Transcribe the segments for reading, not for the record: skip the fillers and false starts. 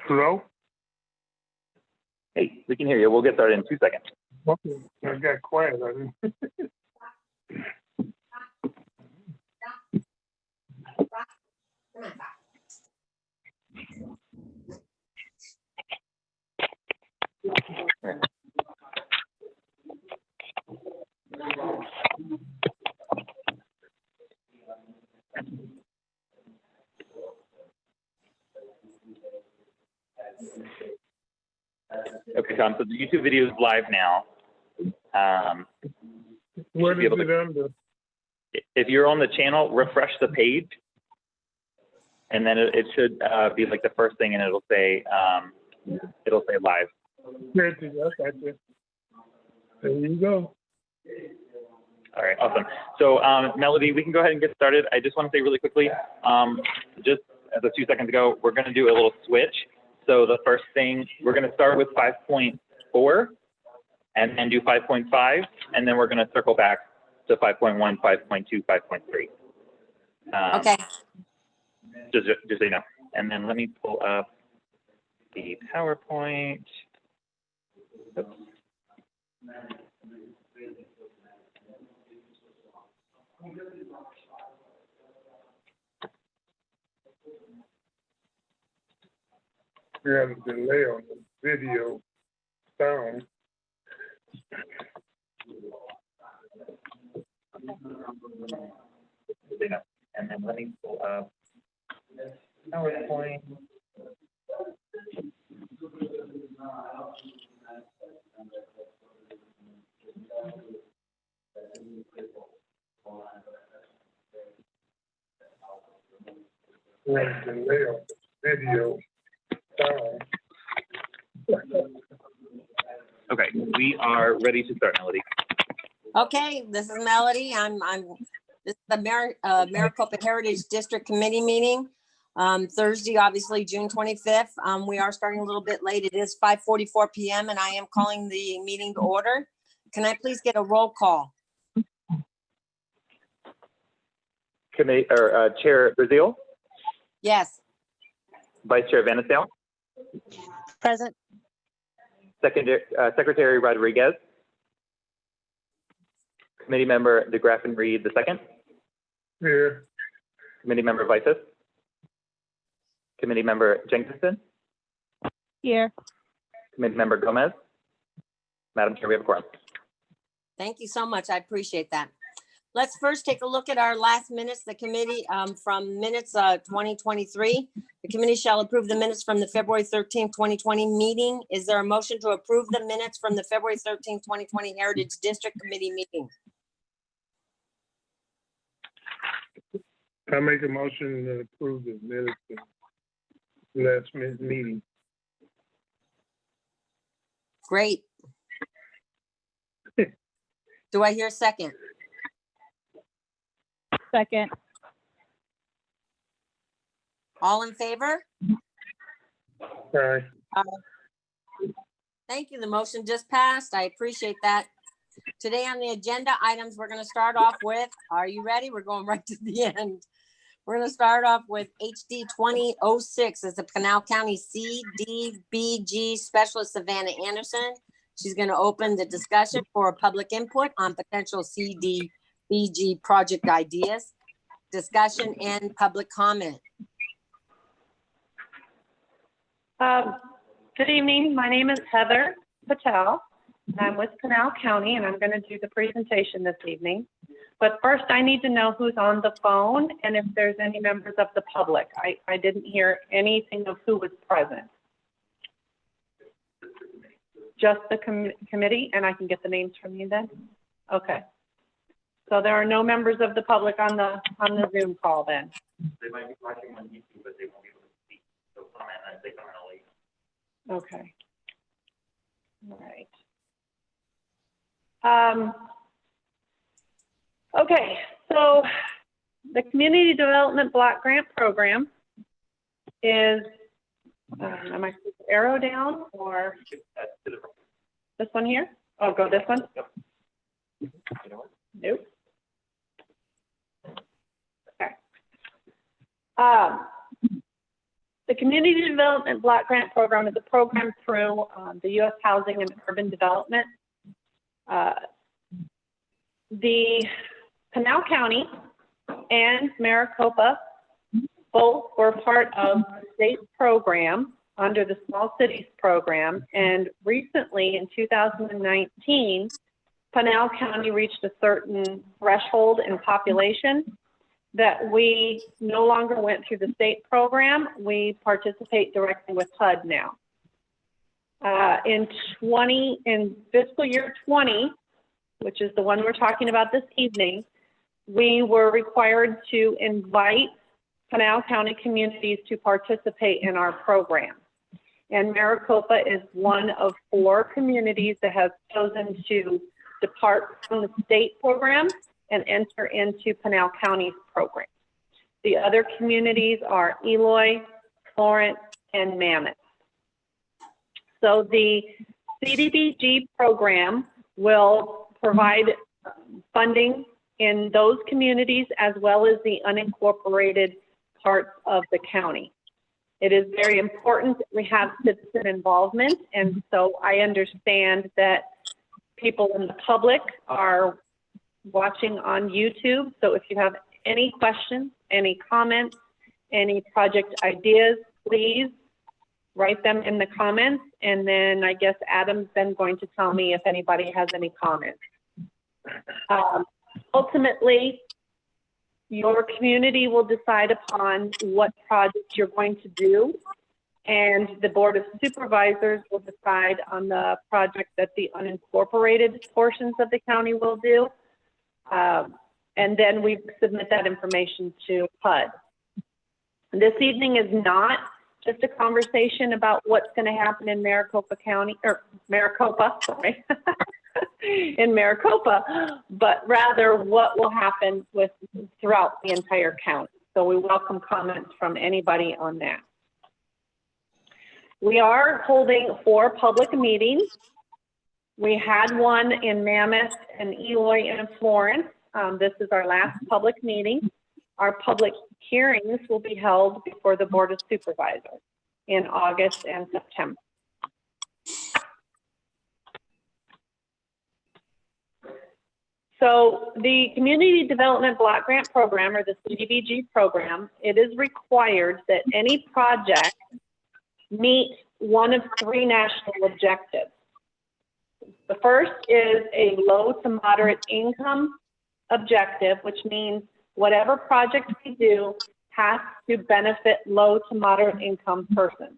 Hello? Hey, we can hear you. We'll get started in 2 seconds. Okay, I got quiet. I didn't. Okay, Tom, so the YouTube video is live now. What is it under? If you're on the channel, refresh the page, and then it should be like the first thing, and it'll say live. There it is. I got you. There you go. All right, awesome. So Melody, we can go ahead and get started. I just want to say really quickly, just as a few seconds ago, we're going to do a little switch. So the first thing, we're going to start with 5.4 and then do 5.5, and then we're going to circle back to 5.1, 5.2, 5.3. Okay. Just so you know. And then let me pull up the PowerPoint. Oops. We have a delay on the video sound. And then let me pull up PowerPoint. We have a delay on the video sound. Okay, we are ready to start, Melody. Okay, this is Melody. This is the Maricopa Heritage District Committee meeting. Thursday, obviously, June 25th. We are starting a little bit late. It is 5:44 p.m. and I am calling the meeting to order. Can I please get a roll call? Chair Brazil, Yes. Vice Chair Vanisdale, Present. Secretary Rodriguez, Committee Member DeGraff and Reed II, Here. Committee Member Vices, Committee Member Jenkinson, Here. Committee Member Gomez. Madam Chair, we have a quorum. Thank you so much. I appreciate that. Let's first take a look at our last minutes. The committee from minutes 2023. The committee shall approve the minutes from the February 13th, 2020 meeting. Is there a motion to approve the minutes from the February 13th, 2020 Heritage District Committee meeting? I make a motion to approve the minutes of last meeting. Great. Do I hear a second? Second. All in favor? Aye. Thank you. The motion just passed. I appreciate that. Today on the agenda items, we're going to start off with, are you ready? We're going right to the end. We're going to start off with HD 2006 as the Pinal County CDBG Specialist Savannah Anderson. She's going to open the discussion for public input on potential CDBG project ideas, discussion, and public comment. Good evening. My name is Heather Patel. I'm with Pinal County, and I'm going to do the presentation this evening. But first, I need to know who's on the phone and if there's any members of the public. I didn't hear anything of who was present. Just the committee, and I can get the names from you then? Okay. So there are no members of the public on the Zoom call then? They might be watching on YouTube, but they won't be able to speak. So comment as they comment only. Okay. All right. Okay, so the Community Development Block Grant Program is, am I supposed to arrow down or this one here? Oh, go this one? Nope. Okay. The Community Development Block Grant Program is a program through the U.S. Housing and Urban Development. The Pinal County and Maricopa both were part of the state program under the Small Cities program, and recently in 2019, Pinal County reached a certain threshold in population that we no longer went through the state program. We participate directly with HUD now. In fiscal year 20, which is the one we're talking about this evening, we were required to invite Pinal County communities to participate in our program. And Maricopa is one of 4 communities that has chosen to depart from the state program and enter into Pinal County's program. The other communities are Eloy, Florence, and Mammoth. So the CDBG program will provide funding in those communities as well as the unincorporated parts of the county. It is very important that we have citizen involvement, and so I understand that people in the public are watching on YouTube. So if you have any questions, any comments, any project ideas, please write them in the comments. And then I guess Adam's then going to tell me if anybody has any comments. Ultimately, your community will decide upon what project you're going to do, and the Board of Supervisors will decide on the project that the unincorporated portions of the county will do. And then we submit that information to HUD. This evening is not just a conversation about what's going to happen in Maricopa County, or Maricopa, sorry, in Maricopa, but rather what will happen throughout the entire county. So we welcome comments from anybody on that. We are holding 4 public meetings. We had one in Mammoth and Eloy and Florence. This is our last public meeting. Our public hearings will be held before the Board of Supervisors in August and September. So the Community Development Block Grant Program, or the CDBG program, it is required that any project meet one of 3 national objectives. The first is a low to moderate income objective, which means whatever project we do has to benefit low to moderate income persons.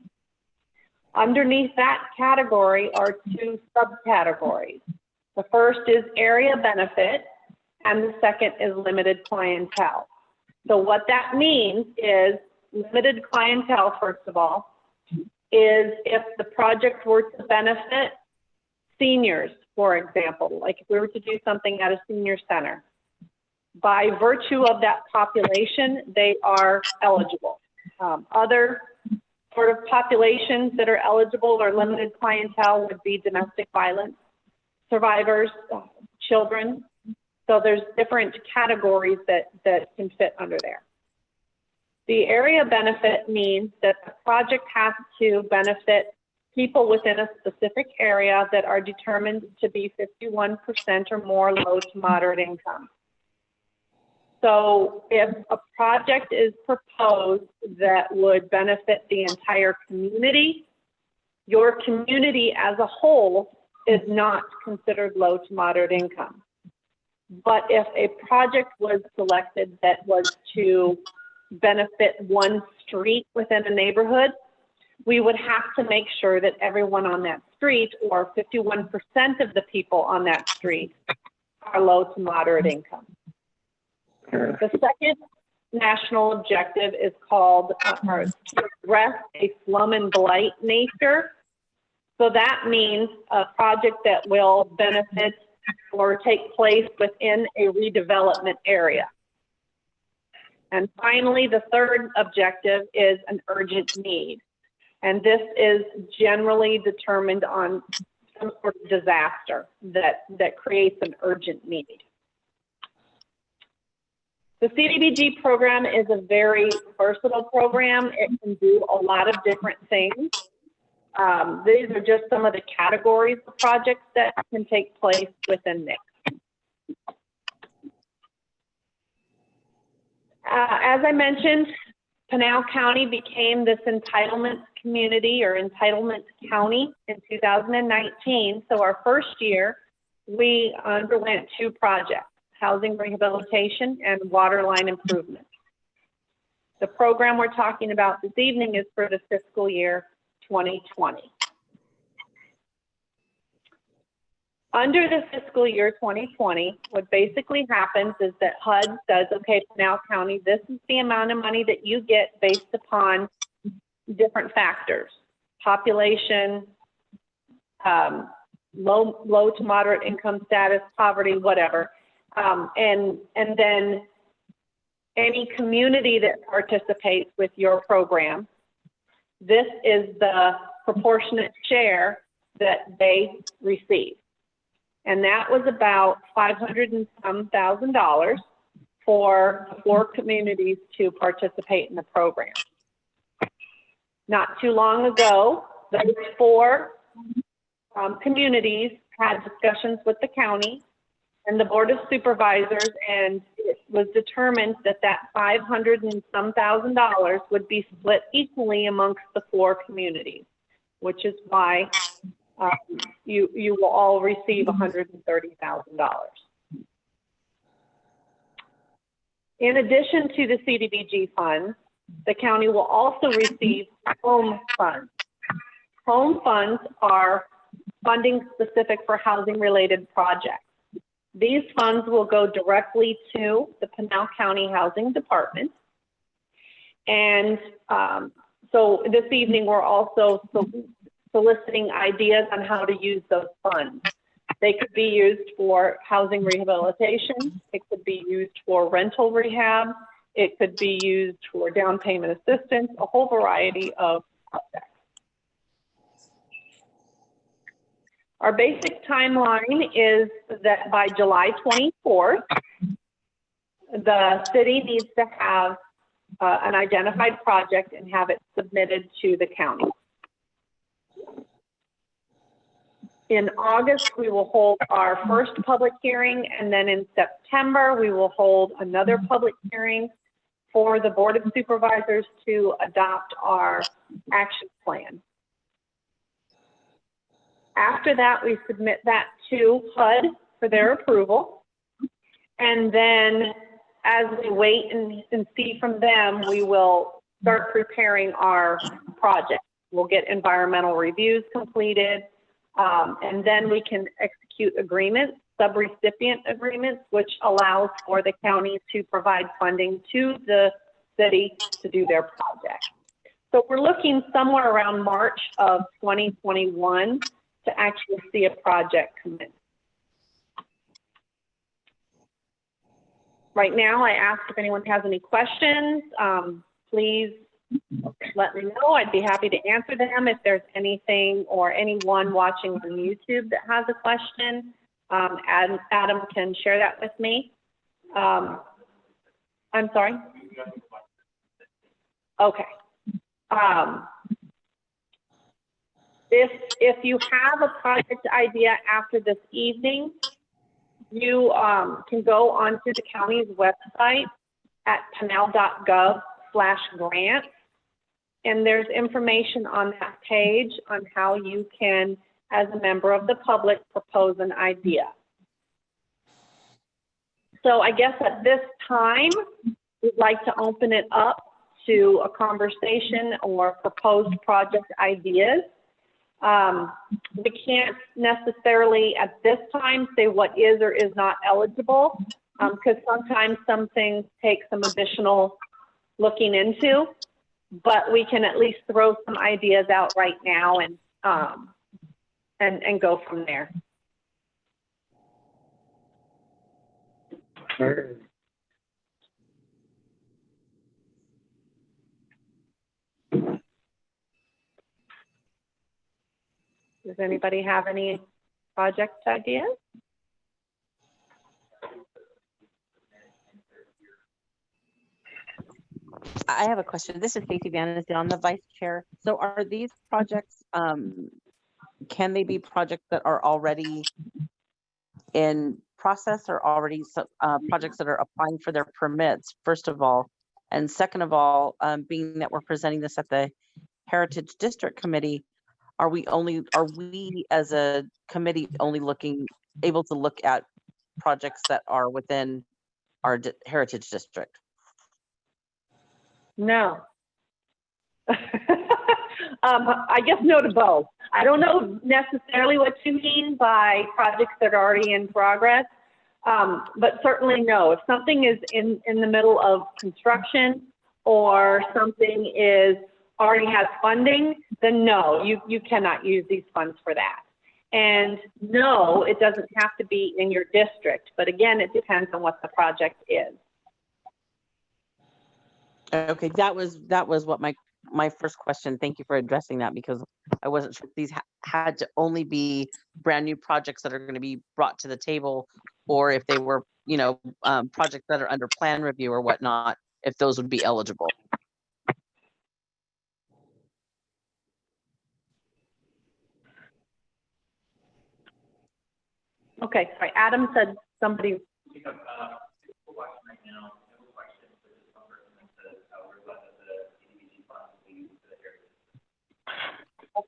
Underneath that category are 2 subcategories. The first is area benefit, and the second is limited clientele. So what that means is limited clientele, first of all, is if the project were to benefit seniors, for example, like if we were to do something at a senior center, by virtue of that population, they are eligible. Other sort of populations that are eligible or limited clientele would be domestic violence survivors, children. So there's different categories that can fit under there. The area benefit means that the project has to benefit people within a specific area that are determined to be 51% or more low to moderate income. So if a project is proposed that would benefit the entire community, your community as a whole is not considered low to moderate income. But if a project was selected that was to benefit one street within a neighborhood, we would have to make sure that everyone on that street, or 51% of the people on that street, are low to moderate income. The second national objective is called to address a slum and blight nature. So that means a project that will benefit or take place within a redevelopment area. And finally, the third objective is an urgent need. And this is generally determined on some sort of disaster that creates an urgent need. The CDBG program is a very versatile program. It can do a lot of different things. These are just some of the categories of projects that can take place within this. As I mentioned, Pinal County became this entitlement community or entitlement county in 2019. So our first year, we underwent 2 projects, housing rehabilitation and water line improvement. The program we're talking about this evening is for the fiscal year 2020. Under the fiscal year 2020, what basically happens is that HUD says, okay, Pinal County, this is the amount of money that you get based upon different factors, population, low to moderate income status, poverty, whatever. And then any community that participates with your program, this is the proportionate share that they receive. And that was about $500,000 and some for 4 communities to participate in the program. Not too long ago, those 4 communities had discussions with the county and the Board of Supervisors, and it was determined that that $500,000 and some would be split equally amongst the 4 communities, which is why you will all receive $130,000. In addition to the CDBG funds, the county will also receive home funds. Home funds are funding specific for housing related projects. These funds will go directly to the Pinal County Housing Department. And so this evening, we're also soliciting ideas on how to use those funds. They could be used for housing rehabilitation. It could be used for rental rehab. It could be used for down payment assistance, a whole variety of projects. Our basic timeline is that by July 24th, the city needs to have an identified project and have it submitted to the county. In August, we will hold our first public hearing, and then in September, we will hold another public hearing for the Board of Supervisors to adopt our action plan. After that, we submit that to HUD for their approval. And then as we wait and see from them, we will start preparing our project. We'll get environmental reviews completed, and then we can execute agreements, subrecipient agreements, which allows for the county to provide funding to the city to do their project. So we're looking somewhere around March of 2021 to actually see a project commence. Right now, I ask if anyone has any questions, please let me know. I'd be happy to answer them. If there's anything or anyone watching on YouTube that has a question, Adam can share that with me. I'm sorry? Okay. If you have a project idea after this evening, you can go onto the county's website at pinal.gov/grants, and there's information on that page on how you can, as a member of the public, propose an idea. So I guess at this time, we'd like to open it up to a conversation or proposed project ideas. We can't necessarily at this time say what is or is not eligible, because sometimes some things take some additional looking into, but we can at least throw some ideas out right now and go from there. Okay. Does anybody have any project ideas? I have a question. This is Stacey Vanesty. I'm the vice chair. So are these projects, can they be projects that are already in process or already projects that are applying for their permits, first of all? And second of all, being that we're presenting this at the Heritage District Committee, are we as a committee only able to look at projects that are within our Heritage District? No. I guess no to both. I don't know necessarily what you mean by projects that are already in progress, but certainly no. If something is in the middle of construction or something already has funding, then no, you cannot use these funds for that. And no, it doesn't have to be in your district, but again, it depends on what the project is. Okay, that was what my first question. Thank you for addressing that, because I wasn't sure if these had to only be brand new projects that are going to be brought to the table, or if they were, projects that are under plan review or whatnot, if those would be eligible. Okay, sorry, Adam said somebody.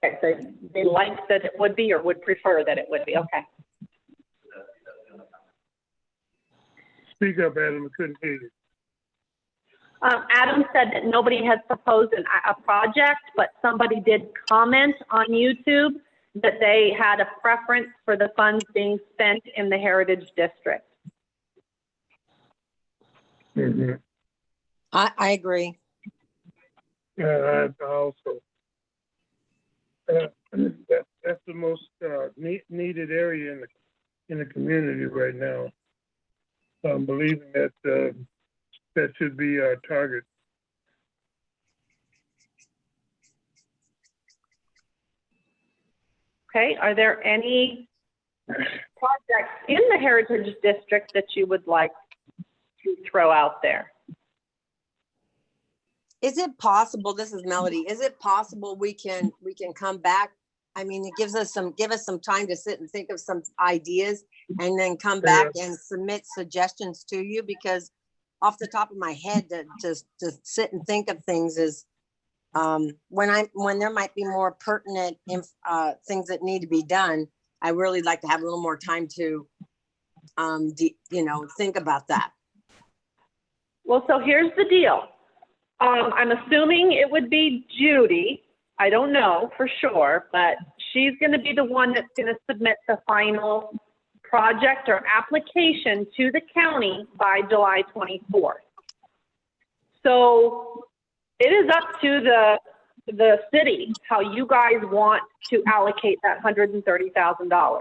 Okay, so they liked that it would be or would prefer that it would be, okay. Speak up, Adam, I couldn't hear you. Adam said that nobody has proposed a project, but somebody did comment on YouTube that they had a preference for the funds being spent in the Heritage District. Mm-hmm. I agree. Yeah, I also. That's the most needed area in the community right now. I'm believing that that should be our target. Okay, are there any projects in the Heritage District that you would like to throw out there? Is it possible, this is Melody, is it possible we can come back? I mean, give us some time to sit and think of some ideas and then come back and submit suggestions to you, because off the top of my head to sit and think of things is when there might be more pertinent things that need to be done, I really like to have a little more time to think about that. Well, so here's the deal. I'm assuming it would be Judy. I don't know for sure, but she's going to be the one that's going to submit the final project or application to the county by July 24th. So it is up to the city how you guys want to allocate that $130,000.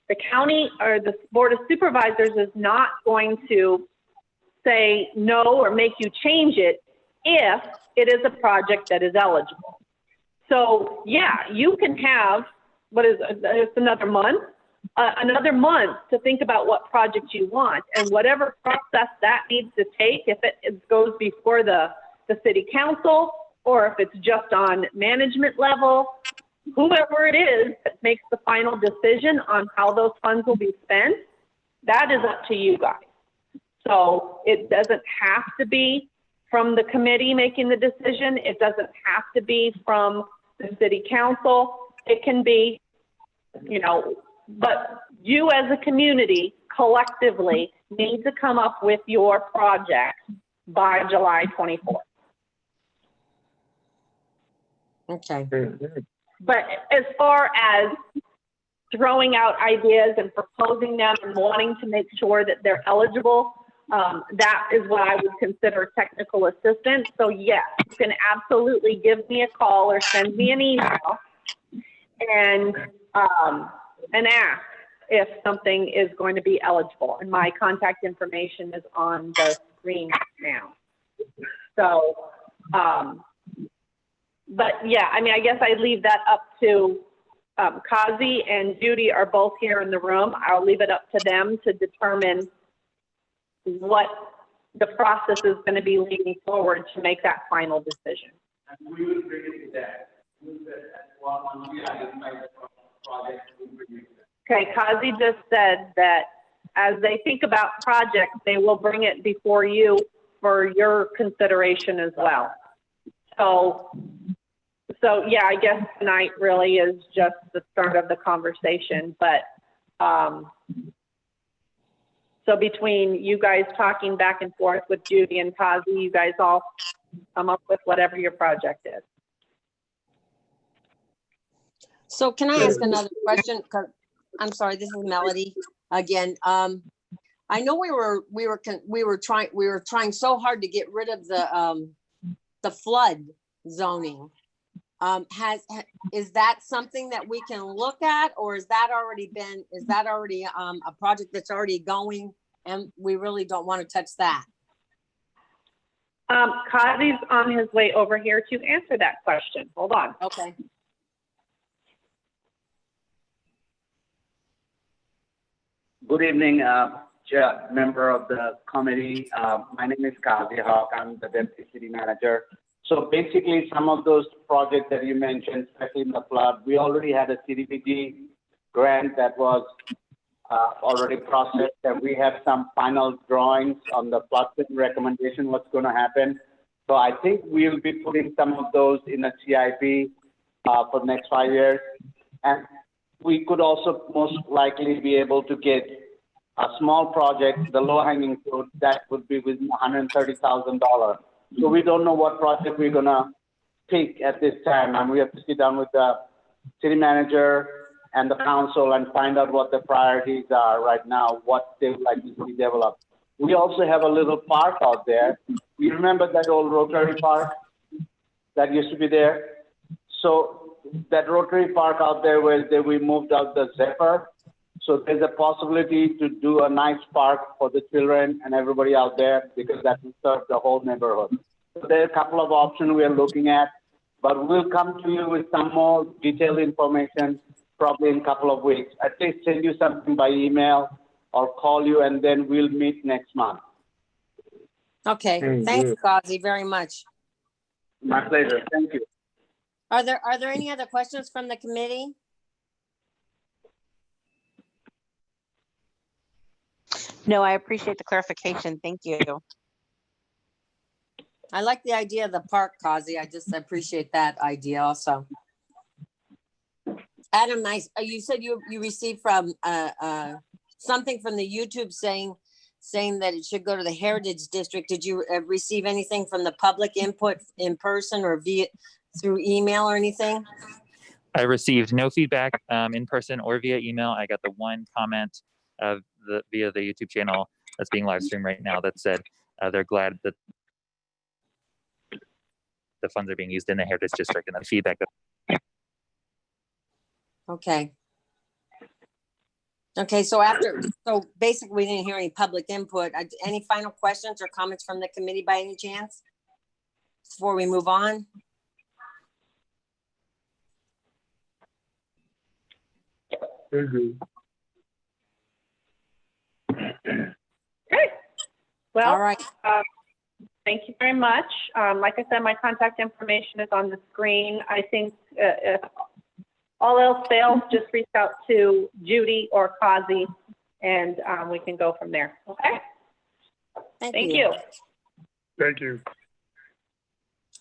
The county or the Board of Supervisors is not going to say no or make you change it if it is a project that is eligible. So yeah, you can have, it's another month to think about what project you want, and whatever process that needs to take, if it goes before the city council, or if it's just on management level, whoever it is that makes the final decision on how those funds will be spent, that is up to you guys. So it doesn't have to be from the committee making the decision. It doesn't have to be from the city council. It can be, but you as a community collectively need to come up with your project by July 24th. Okay. But as far as throwing out ideas and proposing them and wanting to make sure that they're eligible, that is what I would consider technical assistance. So yes, you can absolutely give me a call or send me an email and ask if something is going to be eligible. And my contact information is on the screen now. So, but yeah, I mean, I guess I leave that up to Kazi and Judy are both here in the room. I'll leave it up to them to determine what the process is going to be leading forward to make that final decision. And we will bring it to that. We will once we identify the project, we will bring it to that. Okay, Kazi just said that as they think about projects, they will bring it before you for your consideration as well. So yeah, I guess tonight really is just the start of the conversation, but, so between you guys talking back and forth with Judy and Kazi, you guys all come up with whatever your project is. So can I ask another question? 'Cause I'm sorry, this is Melody again. I know we were trying so hard to get rid of the flood zoning. Is that something that we can look at, or is that already a project that's already going and we really don't want to touch that? Kazi's on his way over here to answer that question. Hold on. Okay. Good evening, Chair, member of the committee. My name is Kazi Hawk. I'm the deputy city manager. So basically, some of those projects that you mentioned, especially in the flood, we already had a CDBG grant that was already processed, and we have some final drawings on the flood recommendation, what's going to happen. So I think we'll be putting some of those in a CIP for the next 5 years. And we could also most likely be able to get a small project, the low-hanging fruit, that would be within $130,000. So we don't know what project we're gonna pick at this time, and we have to sit down with the city manager and the council and find out what the priorities are right now, what they would like to see developed. We also have a little park out there. You remember that old Rotary Park that used to be there? So that Rotary Park out there where we moved out the Zephyr. So there's a possibility to do a nice park for the children and everybody out there, because that will serve the whole neighborhood. So there are a couple of options we are looking at, but we'll come to you with some more detailed information probably in a couple of weeks. At least send you something by email or call you, and then we'll meet next month. Okay, thanks, Kazi, very much. My pleasure. Thank you. Are there any other questions from the committee? No, I appreciate the clarification. Thank you. I like the idea of the park, Kazi. I just appreciate that idea also. Adam, you said you received from something from the YouTube saying that it should go to the Heritage District. Did you receive anything from the public input in person or through email or anything? I received no feedback in person or via email. I got the one comment via the YouTube channel that's being live streamed right now that said they're glad that the funds are being used in the Heritage District, and the feedback. Okay. Okay, so basically we didn't hear any public input. Any final questions or comments from the committee by any chance before we move on? Very good. Okay. Well, All right. Thank you very much. Like I said, my contact information is on the screen. I think if all else fails, just reach out to Judy or Kazi, and we can go from there. Okay? Thank you. Thank you.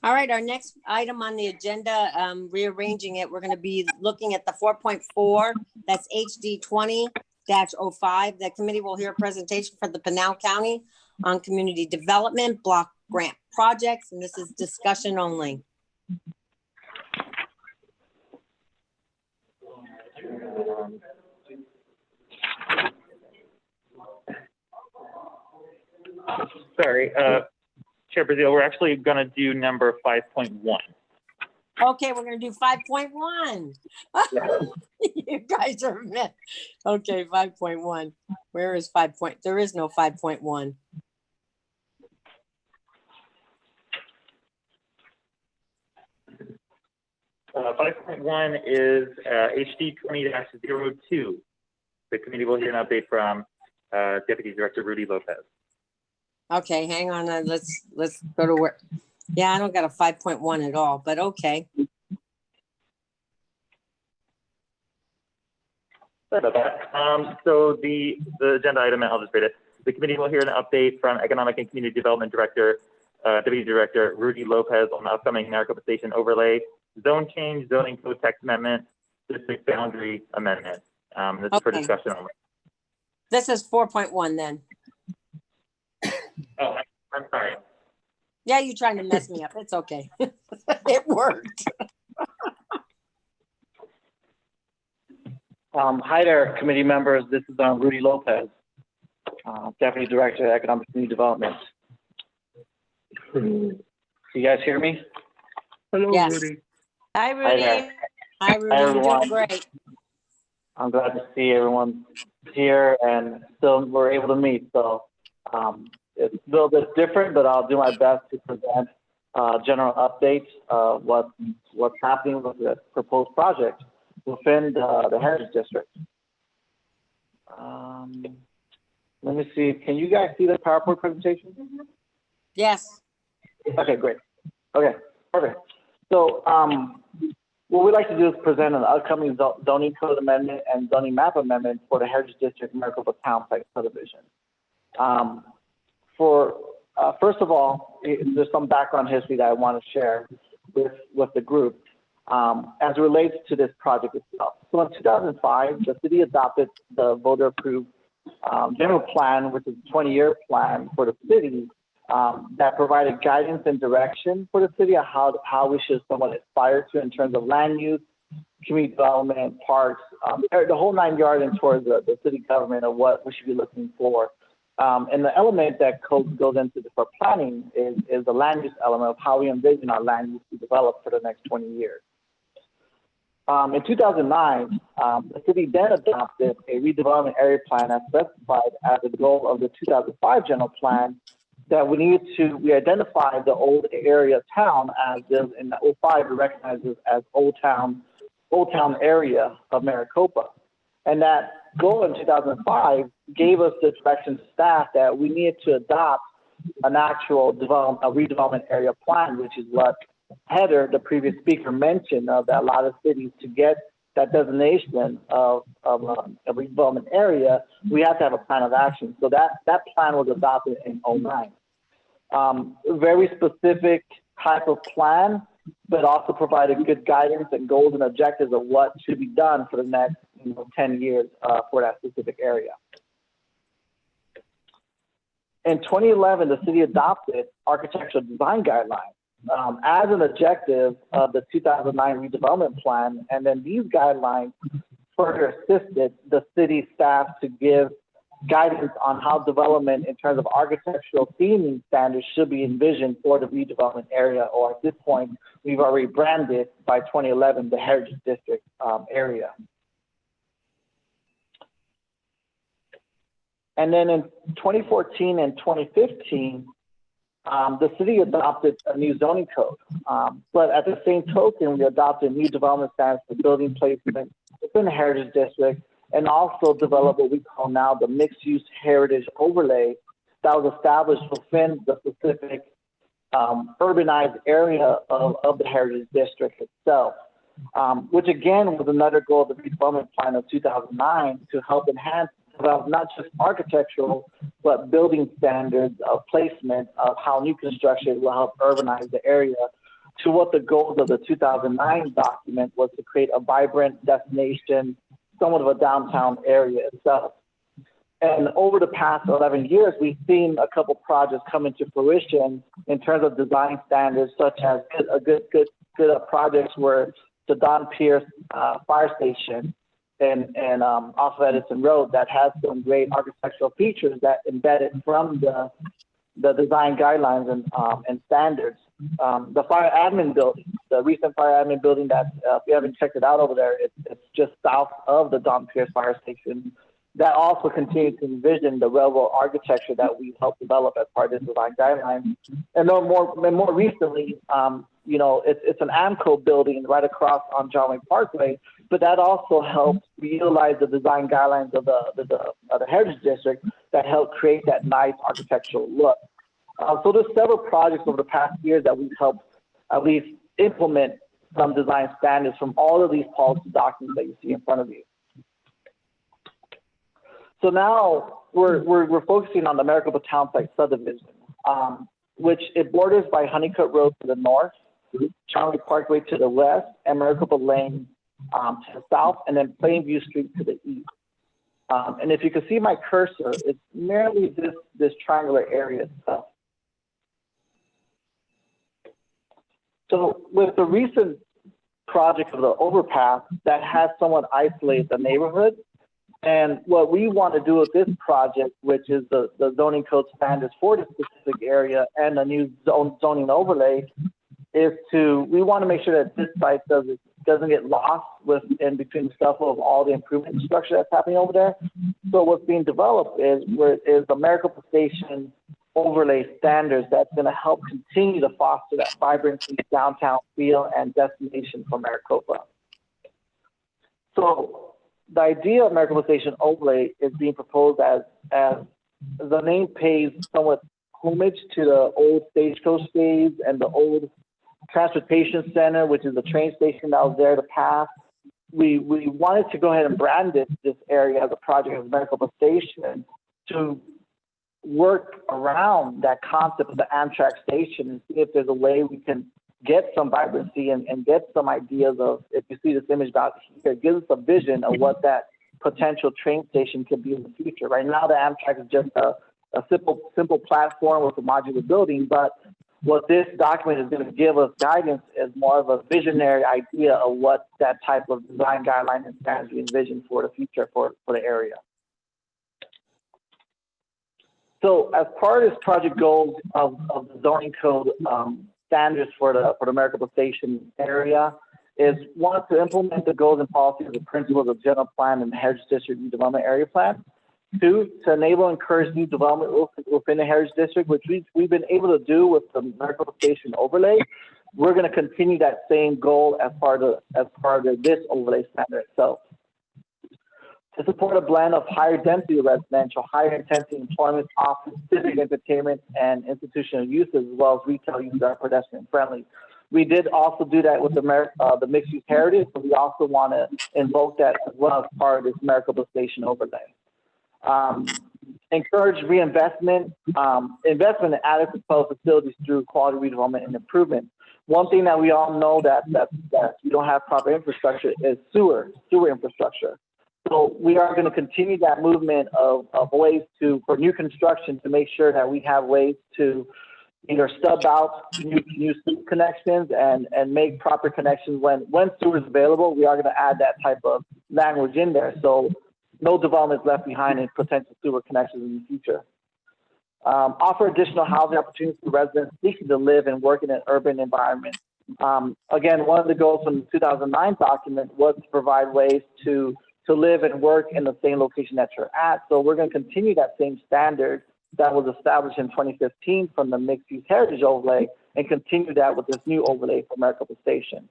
All right, our next item on the agenda, rearranging it, we're going to be looking at the 4.4, that's HD 20-05. The committee will hear a presentation for the Pinal County on community development block grant projects, and this is discussion only. Sorry, Chair Brazil, we're actually going to do number 5.1. Okay, we're going to do 5.1. You guys are mad. Okay, 5.1. Where is 5. There is no 5.1. Uh, 5.1 is HD 20-02. The committee will hear an update from Deputy Director Rudy Lopez. Okay, hang on. Let's go to work. Yeah, I don't got a 5.1 at all, but okay. Sorry about that. So the agenda item, I'll just read it. The committee will hear an update from Economic and Community Development Director, Deputy Director Rudy Lopez on the upcoming Maricopa Station overlay, zone change, zoning code text amendment, district boundary amendment. This is for Okay. discussion only. This is 4.1 then. Oh, I'm sorry. Yeah, you're trying to mess me up. It's okay. It worked. Hi there, committee members. This is Rudy Lopez, Deputy Director of Economic Community Development. Can you guys hear me? Hello, Yes. Rudy. Hi, Hi Rudy. there. Hi, Rudy. Hi, You're everyone. doing great. I'm glad to see everyone here and still we're able to meet. So it's a little bit different, but I'll do my best to present general updates of what's happening with the proposed project within the Heritage District. Let me see. Can you guys see the PowerPoint presentation? Yes. Okay, great. Okay, perfect. So what we'd like to do is present an upcoming zoning code amendment and zoning map amendment for the Heritage District Maricopa Town Site subdivision. First of all, there's some background history that I want to share with the group as it relates to this project itself. So in 2005, the city adopted the voter-approved general plan, which is a 20-year plan for the city that provided guidance and direction for the city on how we should somewhat aspire to in terms of land use, community development, parks, the whole 9 yards and towards the city government of what we should be looking for. And the element that goes into for planning is the land use element of how we envision our land use to develop for the next 20 years. In 2009, the city then adopted a redevelopment area plan as specified as a goal of the 2005 general plan that we identified the old area of town as in the 05 we recognized it as Old Town area of Maricopa. And that goal in 2005 gave us the direction to staff that we needed to adopt an actual redevelopment area plan, which is what Heather, the previous speaker, mentioned that a lot of cities to get that designation of a redevelopment area, we have to have a plan of action. So that plan was adopted in 2009. Very specific type of plan, but also provided good guidance and goals and objectives of what should be done for the next 10 years for that specific area. In 2011, the city adopted architectural design guidelines as an objective of the 2009 redevelopment plan, and then these guidelines further assisted the city staff to give guidance on how development in terms of architectural theming standards should be envisioned for the redevelopment area, or at this point, we've already branded by 2011 the Heritage District area. And then in 2014 and 2015, the city adopted a new zoning code. But at the same token, we adopted new development standards for building placement within the Heritage District, and also developed what we call now the mixed-use heritage overlay that was established within the specific urbanized area of the Heritage District itself, which again was another goal of the redevelopment plan of 2009 to help enhance not just architectural, but building standards of placement of how new construction will help urbanize the area to what the goals of the 2009 document was to create a vibrant destination, somewhat of a downtown area itself. And over the past 11 years, we've seen a couple projects come into fruition in terms of design standards, such as good projects were the Don Pierce Fire Station and off of Edison Road that has some great architectural features that embedded from the design guidelines and standards. The fire admin building, the recent fire admin building that if you haven't checked it out over there, it's just south of the Don Pierce Fire Station. That also continues to envision the railroad architecture that we helped develop as part of the design guidelines. And then more recently, it's an AMCO building right across on John Wayne Parkway, but that also helps utilize the design guidelines of the Heritage District that help create that nice architectural look. So there's several projects over the past years that we've helped at least implement some design standards from all of these policy documents that you see in front of you. So now we're focusing on the Maricopa Town Site subdivision, which it borders by Honeycutt Road to the north, Charlie Parkway to the west, and Maricopa Lane to the south, and then Plainview Street to the east. And if you can see my cursor, it's merely this triangular area itself. So with the recent project of the overpass, that has somewhat isolated the neighborhood. And what we want to do with this project, which is the zoning code standards for the specific area and the new zoning overlay, is we want to make sure that this site doesn't get lost in between the stuff of all the improvement structure that's happening over there. So what's being developed is the Maricopa Station overlay standards that's going to help continue to foster that vibrancy, downtown feel, and destination for Maricopa. So the idea of Maricopa Station overlay is being proposed as the name pays somewhat homage to the old stagecoach days and the old transportation center, which is the train station that was there in the past. We wanted to go ahead and brand this area as a project of Maricopa Station to work around that concept of the Amtrak station and see if there's a way we can get some vibrancy and get some ideas of, if you see this image out here, it gives us a vision of what that potential train station could be in the future. Right now, the Amtrak is just a simple platform with a modular building, but what this document is going to give us guidance is more of a visionary idea of what that type of design guideline and standards we envision for the future for the area. So as part of this project goals of the zoning code standards for the Maricopa Station area is one, to implement the goals and policies and principles of general plan and Heritage District redevelopment area plan. Two, to enable and encourage new development within the Heritage District, which we've been able to do with the Maricopa Station overlay. We're going to continue that same goal as part of this overlay standard itself. To support a blend of higher density residential, higher intensity employment, office, civic entertainment, and institutional uses, as well as retail uses that are pedestrian friendly. We did also do that with the mixed use heritage, but we also want to invoke that as well as part of this Maricopa Station overlay. Encourage reinvestment, investment in adequate public facilities through quality redevelopment and improvement. One thing that we all know that we don't have proper infrastructure is sewer infrastructure. So we are going to continue that movement of ways for new construction to make sure that we have ways to either stub out new sewer connections and make proper connections when sewer is available. We are going to add that type of language in there, so no development is left behind in potential sewer connections in the future. Offer additional housing opportunities for residents seeking to live and work in an urban environment. Again, one of the goals from the 2009 document was to provide ways to live and work in the same location that you're at. So we're going to continue that same standard that was established in 2015 from the mixed use heritage overlay and continue that with this new overlay for Maricopa Station.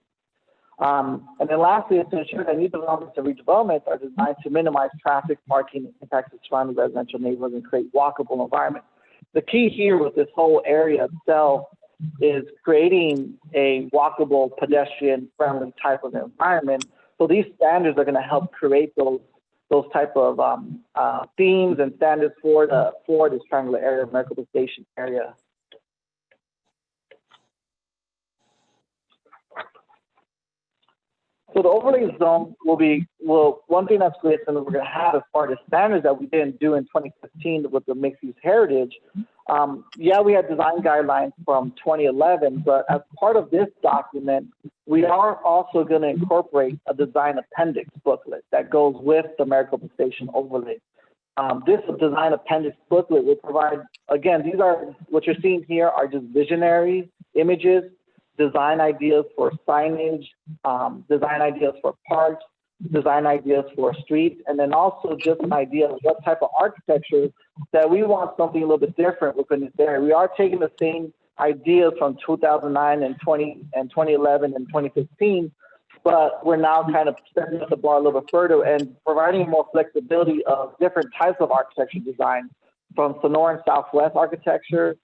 And then lastly, is to ensure that new developments and redevelopments are designed to minimize traffic, parking, impacts of surrounding residential neighborhoods and create walkable environments. The key here with this whole area itself is creating a walkable, pedestrian-friendly type of environment. So these standards are going to help create those type of themes and standards for this triangular area, Maricopa Station area. So the overlay zone one thing that's great and we're going to have as part of the standards that we didn't do in 2015 with the mixed use heritage. Yeah, we had design guidelines from 2011, but as part of this document, we are also going to incorporate a design appendix booklet that goes with the Maricopa Station overlay. This design appendix booklet will provide, again, what you're seeing here are just visionary images, design ideas for signage, design ideas for parks, design ideas for streets, and then also just an idea of what type of architecture that we want something a little bit different within this area. We are taking the same ideas from 2009 and 2011 and 2015, but we're now kind of stepping up the bar a little bit further and providing more flexibility of different types of architecture design, from Sonoran Southwest architecture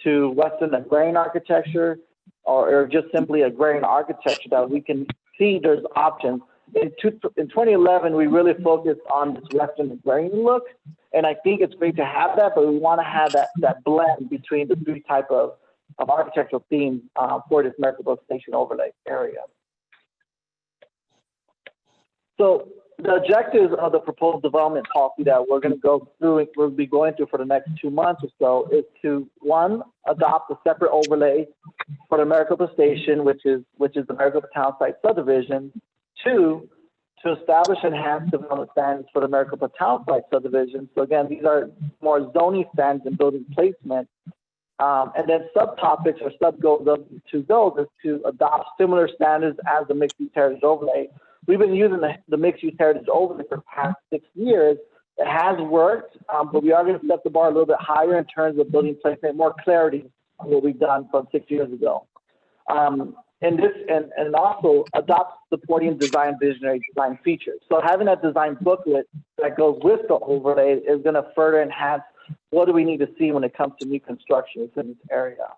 to Western agrarian architecture, or just simply agrarian architecture, that we can see there's options. In 2011, we really focused on this Western agrarian look, and I think it's great to have that, but we want to have that blend between the three type of architectural themes for this Maricopa Station overlay area. So the objectives of the proposed development policy that we're going to go through, we'll be going through for the next 2 months or so, is to, one, adopt a separate overlay for the Maricopa Station, which is the Maricopa Town Site subdivision. 2, to establish enhanced development standards for the Maricopa Town Site subdivision. So again, these are more zoning standards and building placement. And then subtopics or sub-goals of the 2 goals is to adopt similar standards as the mixed-use heritage overlay. We've been using the mixed-use heritage overlay for the past 6 years. It has worked, but we are going to set the bar a little bit higher in terms of building placement, more clarity on what we've done from 6 years ago. And also adopt supporting design visionary design features. So having that design booklet that goes with the overlay is going to further enhance what do we need to see when it comes to new construction in this area.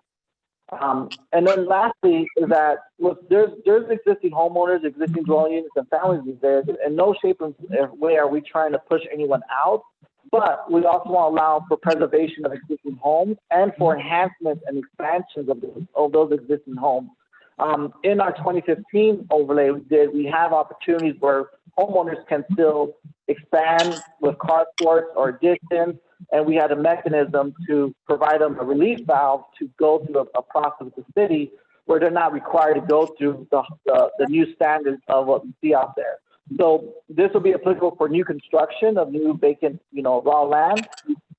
And then lastly is that, look, there's existing homeowners, existing dwelling units, and families there. In no shape or way are we trying to push anyone out, but we also want to allow for preservation of existing homes and for enhancements and expansions of those existing homes. In our 2015 overlay, we have opportunities where homeowners can still expand with carports or additions, and we had a mechanism to provide them a relief valve to go through a process with the city where they're not required to go through the new standards of what we see out there. So this will be applicable for new construction of new vacant, raw land,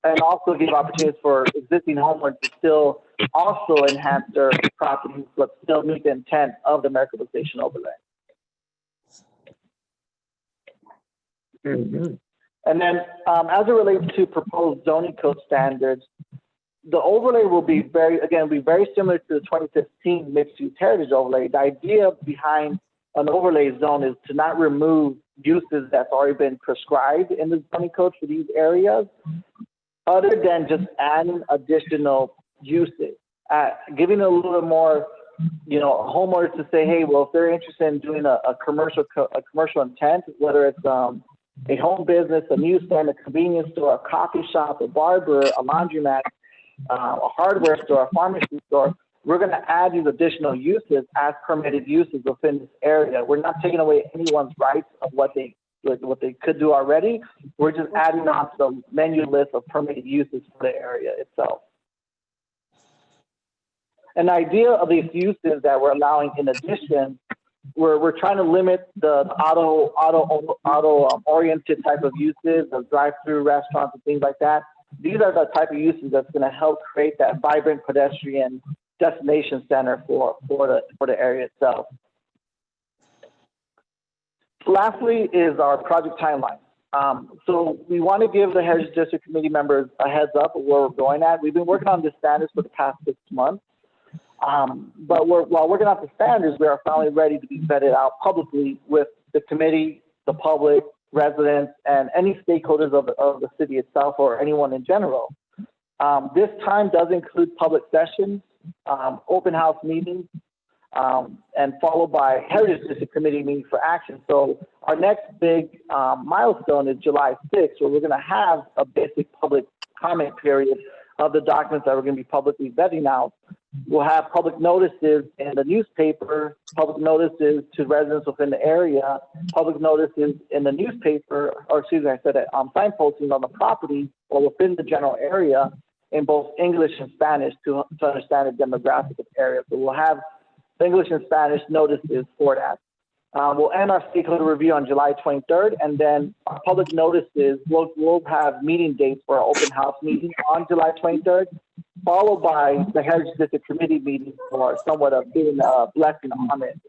and also give opportunities for existing homeowners to still also enhance their properties, but still meet the intent of the Maricopa Station overlay. Mm-hmm. And then as it relates to proposed zoning code standards, the overlay will be very similar to the 2015 mixed-use heritage overlay. The idea behind an overlay zone is to not remove uses that's already been prescribed in the zoning code for these areas, other than just adding additional uses, giving a little more, homeowners to say, hey, well, if they're interested in doing a commercial intent, whether it's a home business, a newsstand, a convenience store, a coffee shop, a barber, a laundromat, a hardware store, a pharmacy store, we're going to add these additional uses as permitted uses within this area. We're not taking away anyone's rights of what they could do already. We're just adding on to the menu list of permitted uses for the area itself. An idea of these uses that we're allowing in addition, we're trying to limit the auto oriented type of uses, of drive-through restaurants and things like that. These are the type of uses that's going to help create that vibrant pedestrian destination center for the area itself. Lastly is our project timeline. So we want to give the Heritage District Committee members a heads up of where we're going at. We've been working on the standards for the past 6 months. But while working on the standards, we are finally ready to be vetted out publicly with the committee, the public, residents, and any stakeholders of the city itself or anyone in general. This time does include public sessions, open house meetings, and followed by Heritage District Committee meetings for action. So our next big milestone is July 6th, where we're going to have a basic public comment period of the documents that we're going to be publicly vetting out. We'll have public notices in the newspaper, public notices to residents within the area, public notices in the newspaper, or excuse me, I said it, sign postings on the property or within the general area in both English and Spanish to understand the demographic of the area. So we'll have English and Spanish notices for that. We'll end our stakeholder review on July 23rd, and then our public notices, we'll have meeting dates for our open house meeting on July 23rd, followed by the Heritage District Committee meeting for somewhat of being a blessing on it.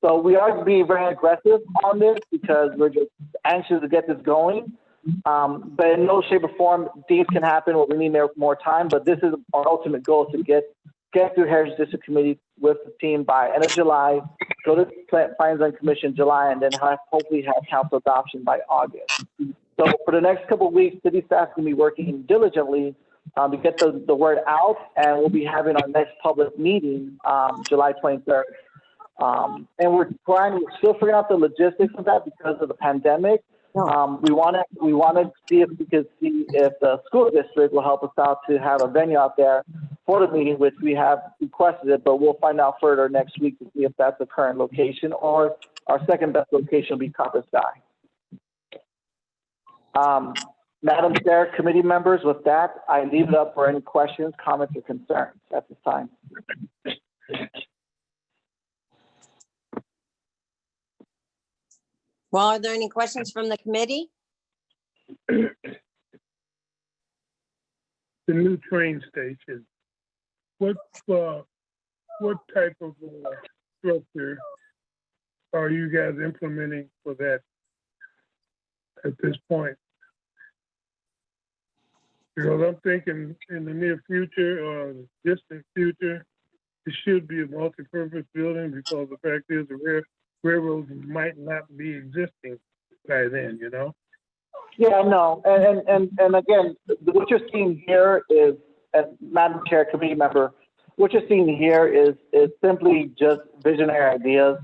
So we are being very aggressive on this because we're just anxious to get this going. But in no shape or form, things can happen where we need more time, but this is our ultimate goal, to get through Heritage District Committee with the team by end of July, go to Planning and Commission July, and then hopefully have council adoption by August. So for the next couple of weeks, city staff is going to be working diligently to get the word out, and we'll be having our next public meeting July 23rd. And we're still figuring out the logistics of that because of the pandemic. We want to see if we could see if the school district will help us out to have a venue out there for the meeting, which we have requested it, but we'll find out further next week to see if that's the current location, or our second best location will be Copper Sky. Madam Chair, committee members, with that, I leave it up for any questions, comments, or concerns at this time. Well, are there any questions from the committee? The new train station, what type of structure are you guys implementing for that at this point? Because I'm thinking in the near future or the distant future, it should be a multi-purpose building, because the fact is the railroads might not be existing by then, you know? Yeah, no, and again, what you're seeing here is, and Madam Chair, committee member, what you're seeing here is simply just visionary ideas.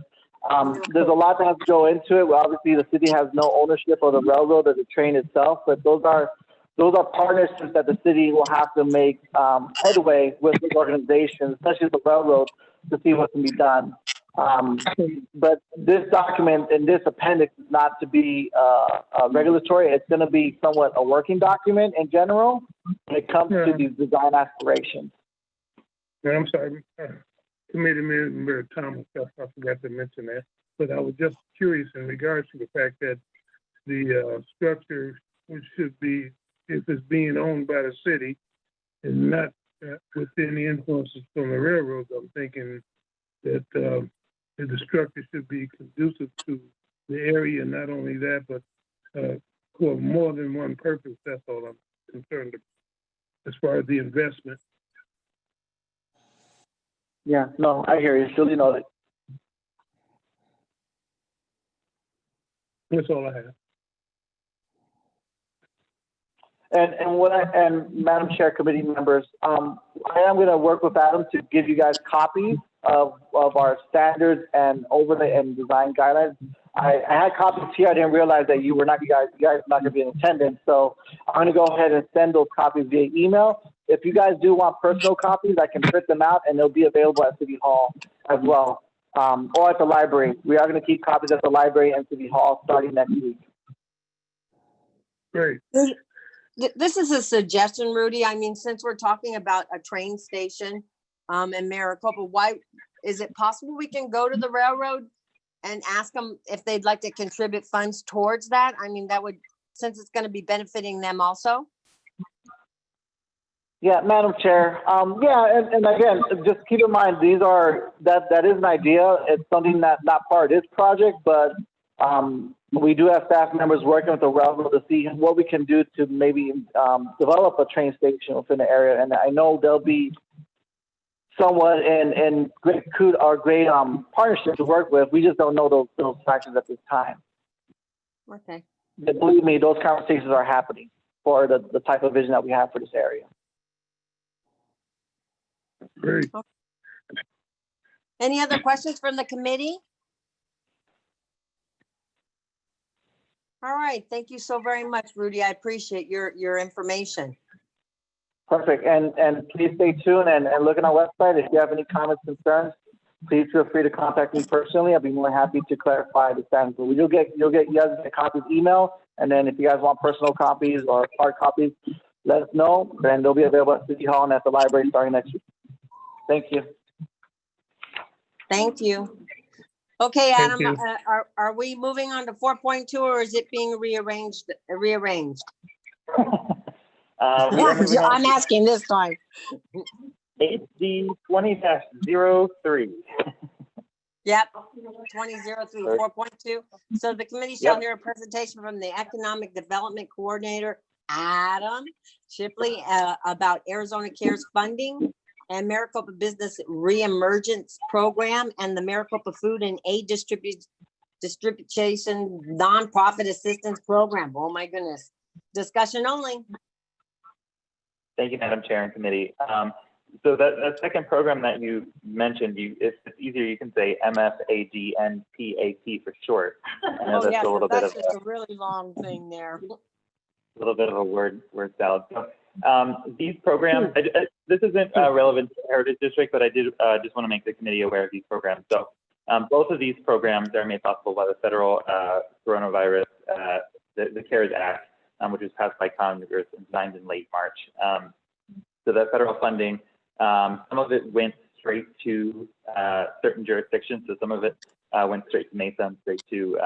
There's a lot that has to go into it. Well, obviously, the city has no ownership of the railroad or the train itself, but those are partnerships that the city will have to make headway with the organizations, especially the railroad, to see what can be done. But this document and this appendix is not to be regulatory. It's going to be somewhat a working document in general when it comes to these design aspirations. And I'm sorry, committee member Thomas, I forgot to mention that, but I was just curious in regards to the fact that the structure, which should be, if it's being owned by the city and not within the influences from the railroads, I'm thinking that the structure should be conducive to the area. Not only that, but for more than one purpose. That's all I'm concerned about as far as the investment. Yeah, no, I hear you. Duly noted. That's all I have. And Madam Chair, committee members, I am going to work with Adam to give you guys copies of our standards and overlay and design guidelines. I had copies here. I didn't realize that you guys are not going to be in attendance. So I'm going to go ahead and send those copies via email. If you guys do want personal copies, I can print them out and they'll be available at City Hall as well, or at the library. We are going to keep copies at the library and City Hall starting next week. Great. This is a suggestion, Rudy. I mean, since we're talking about a train station in Maricopa, why is it possible we can go to the railroad and ask them if they'd like to contribute funds towards that? I mean, that would, since it's going to be benefiting them also. Yeah, Madam Chair. And again, just keep in mind, that is an idea. It's something that's not part of this project, but we do have staff members working with the railroad to see what we can do to maybe develop a train station within the area. And I know there'll be somewhat in great partnership to work with. We just don't know those factors at this time. Okay. But believe me, those conversations are happening for the type of vision that we have for this area. Great. Any other questions from the committee? All right, thank you so very much, Rudy. I appreciate your information. Perfect, and please stay tuned and look at our website. If you have any comments, concerns, please feel free to contact me personally. I'll be more happy to clarify the status. But you guys get copies email, and then if you guys want personal copies or hard copies, let us know. Then they'll be available at City Hall and at the library starting next week. Thank you. Thank you. Okay, Thank Adam, you. are we moving on to 4.2 or is it being rearranged? I'm asking this time. HD 20-03. Yep, 2003, 4.2. So the committee shall hear a presentation from the Economic Development Coordinator, Adam Shipley, about Arizona Cares funding and Maricopa Business Reemergence Program and the Maricopa Food and Aid Distribution Nonprofit Assistance Program. Oh my goodness. Discussion only. Thank you, Madam Chair and Committee. So that second program that you mentioned, if it's easier, you can say MFAGNPAP for short. I know Oh, yeah, a little bit that's of just a really long thing there. a little bit of a word salad. So, these programs, this isn't relevant to Heritage District, but I did just want to make the committee aware of these programs. So both of these programs are made possible by the federal coronavirus, the CARES Act, which was passed by Congress and signed in late March. So that federal funding, some of it went straight to certain jurisdictions. So some of it went straight to Mesa and straight to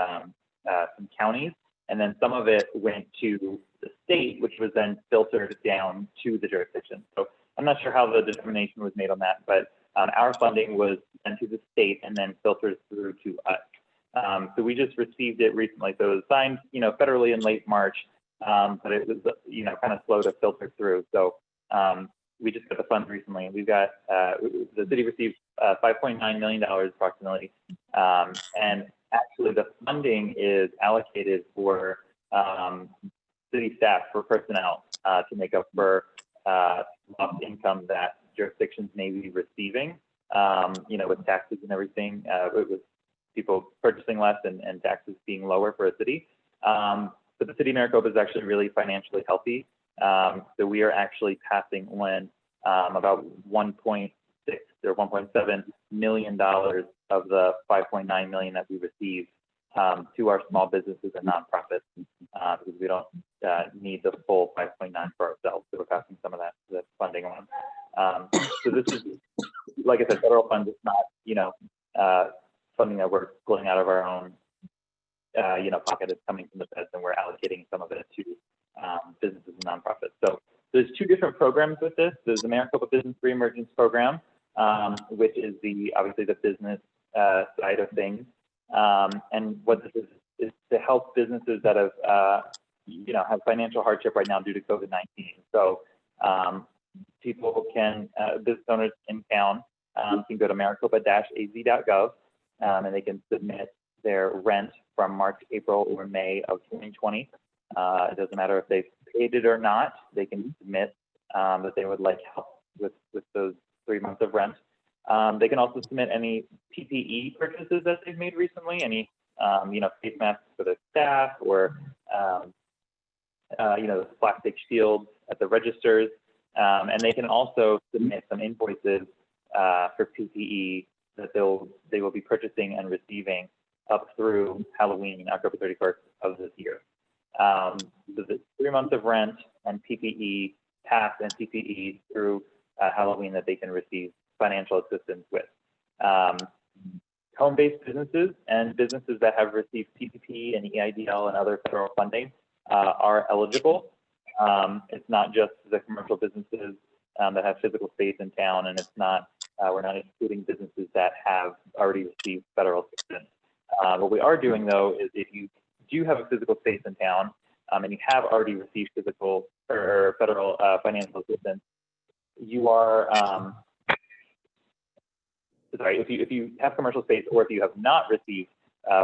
some counties. And then some of it went to the state, which was then filtered down to the jurisdiction. So I'm not sure how the determination was made on that, but our funding was sent to the state and then filtered through to us. So we just received it recently. So it was signed, federally in late March, but it was, kind of slow to filter through. So we just got the funds recently. We've got, the city received $5.9 million approximately. And actually the funding is allocated for city staff, for personnel, to make up for lost income that jurisdictions may be receiving, with taxes and everything, with people purchasing less and taxes being lower for a city. But the city of Maricopa is actually really financially healthy. So we are actually passing on about 1.6 or 1.7 million dollars of the 5.9 million that we received to our small businesses and nonprofits, because we don't need the full 5.9 for ourselves. So we're passing some of that funding on. So this is, like I said, federal funds. It's not, funding that we're pulling out of our own, pocket. It's coming from the feds, and we're allocating some of it to businesses and nonprofits. So there's two different programs with this. There's the Maricopa Business Reemergence Program, which is obviously the business side of things. And what this is to help businesses that have, have financial hardship right now due to COVID-19. So people can, business owners in town can go to maricopa-az.gov, and they can submit their rent from March, April, or May of 2020. It doesn't matter if they've paid it or not. They can submit that they would like help with those 3 months of rent. They can also submit any PPE purchases that they've made recently, any face masks for the staff, or the plastic shields at the registers, and they can also submit some invoices for PPE that they will be purchasing and receiving up through Halloween, October 31st of this year. So the 3 months of rent and PPE pass and PPE through Halloween that they can receive financial assistance with. Home-based businesses and businesses that have received PPP and EIDL and other federal funding are eligible. It's not just the commercial businesses that have physical space in town, and it's not, we're not including businesses that have already received federal assistance. What we are doing, though, is if you do have a physical space in town and you have already received physical or federal financial assistance, you are, sorry, if you have commercial space, or if you have not received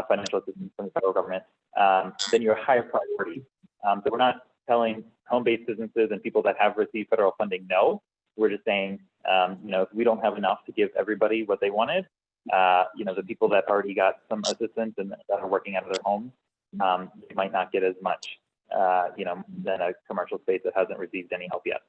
financial assistance from the federal government, then you're a higher priority. So we're not telling home-based businesses and people that have received federal funding no. We're just saying, if we don't have enough to give everybody what they wanted, the people that already got some assistance and that are working out of their homes, they might not get as much, than a commercial space that hasn't received any help yet.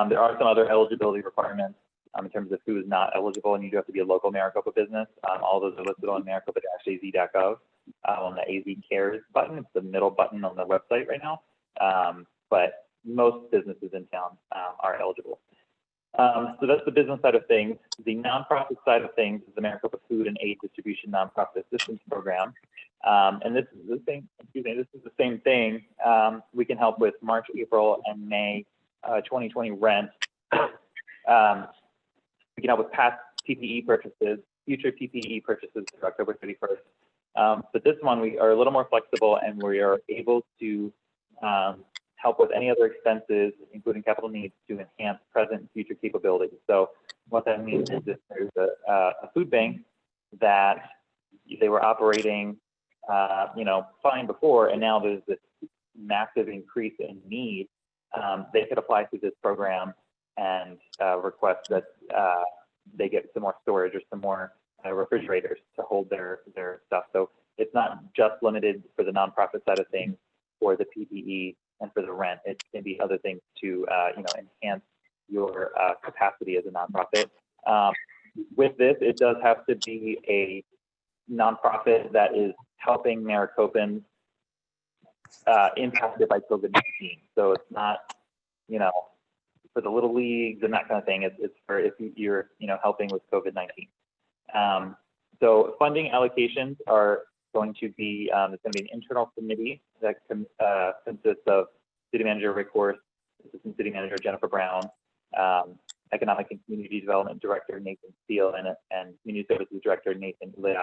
There are some other eligibility requirements in terms of who is not eligible, and you do have to be a local Maricopa business. All those are listed on maricopa-az.gov on the AZ Cares button. It's the middle button on the website right now, but most businesses in town are eligible. So that's the business side of things. The nonprofit side of things is the Maricopa Food and Aid Distribution Nonprofit Assistance Program. And this is the same, this is the same thing. We can help with March, April, and May 2020 rent. We can help with past PPE purchases, future PPE purchases through October 31st. But this one, we are a little more flexible, and we are able to help with any other expenses, including capital needs, to enhance present and future capabilities. So what that means is that there's a food bank that they were operating, fine before, and now there's this massive increase in need they could apply through this program and request that they get some more storage or some more refrigerators to hold their stuff. So it's not just limited for the nonprofit side of things, for the PPE and for the rent. It can be other things to enhance your capacity as a nonprofit. With this, it does have to be a nonprofit that is helping Maricopans impacted by COVID-19. So it's not, for the little leagues and that kind of thing. It's for if you're, helping with COVID-19. So funding allocations are going to be, it's going to be an internal committee that consists of City Manager Rick Horst, Assistant City Manager Jennifer Brown, Economic and Community Development Director Nathan Steele, and Community Services Director Nathan Leat.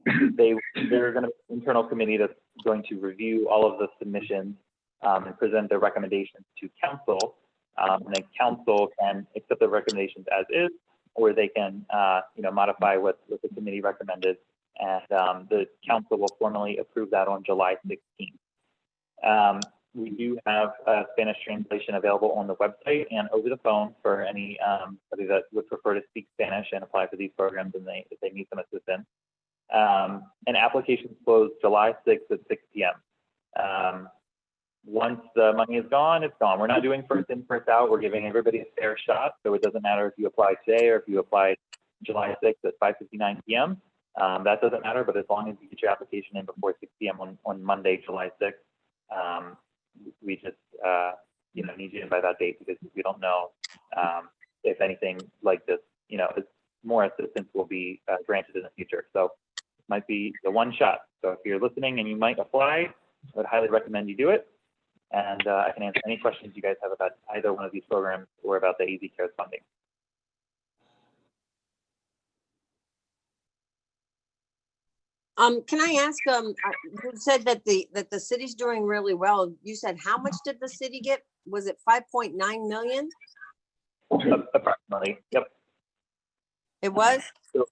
They're going to be an internal committee that's going to review all of the submissions and present their recommendations to council. And then council can accept the recommendations as is, or they can, modify what the committee recommended. And the council will formally approve that on July 16th. We do have Spanish translation available on the website and over the phone for anybody that would prefer to speak Spanish and apply for these programs and if they need some assistance. And applications close July 6th at 6 p.m. Once the money is gone, it's gone. We're not doing first in, first out. We're giving everybody a fair shot. So it doesn't matter if you apply today or if you apply July 6th at 5:59 p.m. That doesn't matter, but as long as you get your application in before 6 p.m. on Monday, July 6th, we just need you in by that date, because we don't know if anything like this, more assistance will be granted in the future. So it might be the one shot. So if you're listening and you might apply, I would highly recommend you do it. And I can answer any questions you guys have about either one of these programs or about the Easy Cares funding. Can I ask, you said that the city's doing really well. You said, how much did the city get? Was it 5.9 million? Approximately, yep. It was? So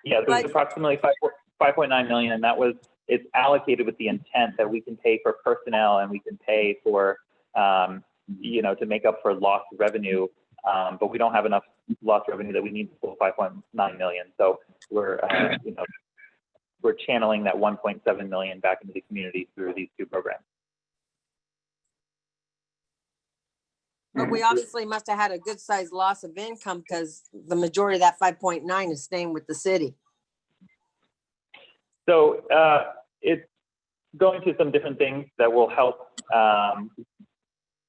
it's approximately 5.9 million, and it's allocated with the intent that we can pay for personnel and we can pay for, to make up for lost revenue, but we don't have enough lost revenue that we need the full 5.9 million. So we're channeling that 1.7 million back into the community through these two programs. But we obviously must have had a good sized loss of income, because the majority of that 5.9 is staying with the city. So it's going to some different things that will help.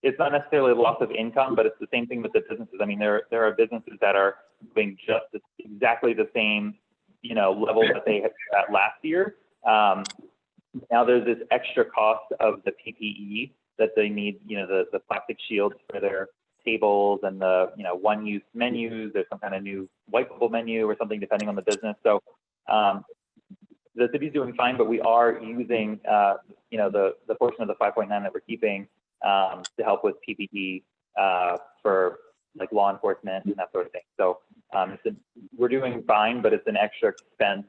It's not necessarily a loss of income, but it's the same thing with the businesses. I mean, there are businesses that are doing just exactly the same level that they had at last year. Now there's this extra cost of the PPE that they need, the plastic shields for their tables and the, one-use menus. There's some kind of new wipeable menu or something depending on the business. So the city's doing fine, but we are using, the portion of the 5.9 that we're keeping to help with PPE for like law enforcement and that sort of thing. So we're doing fine, but it's an extra expense.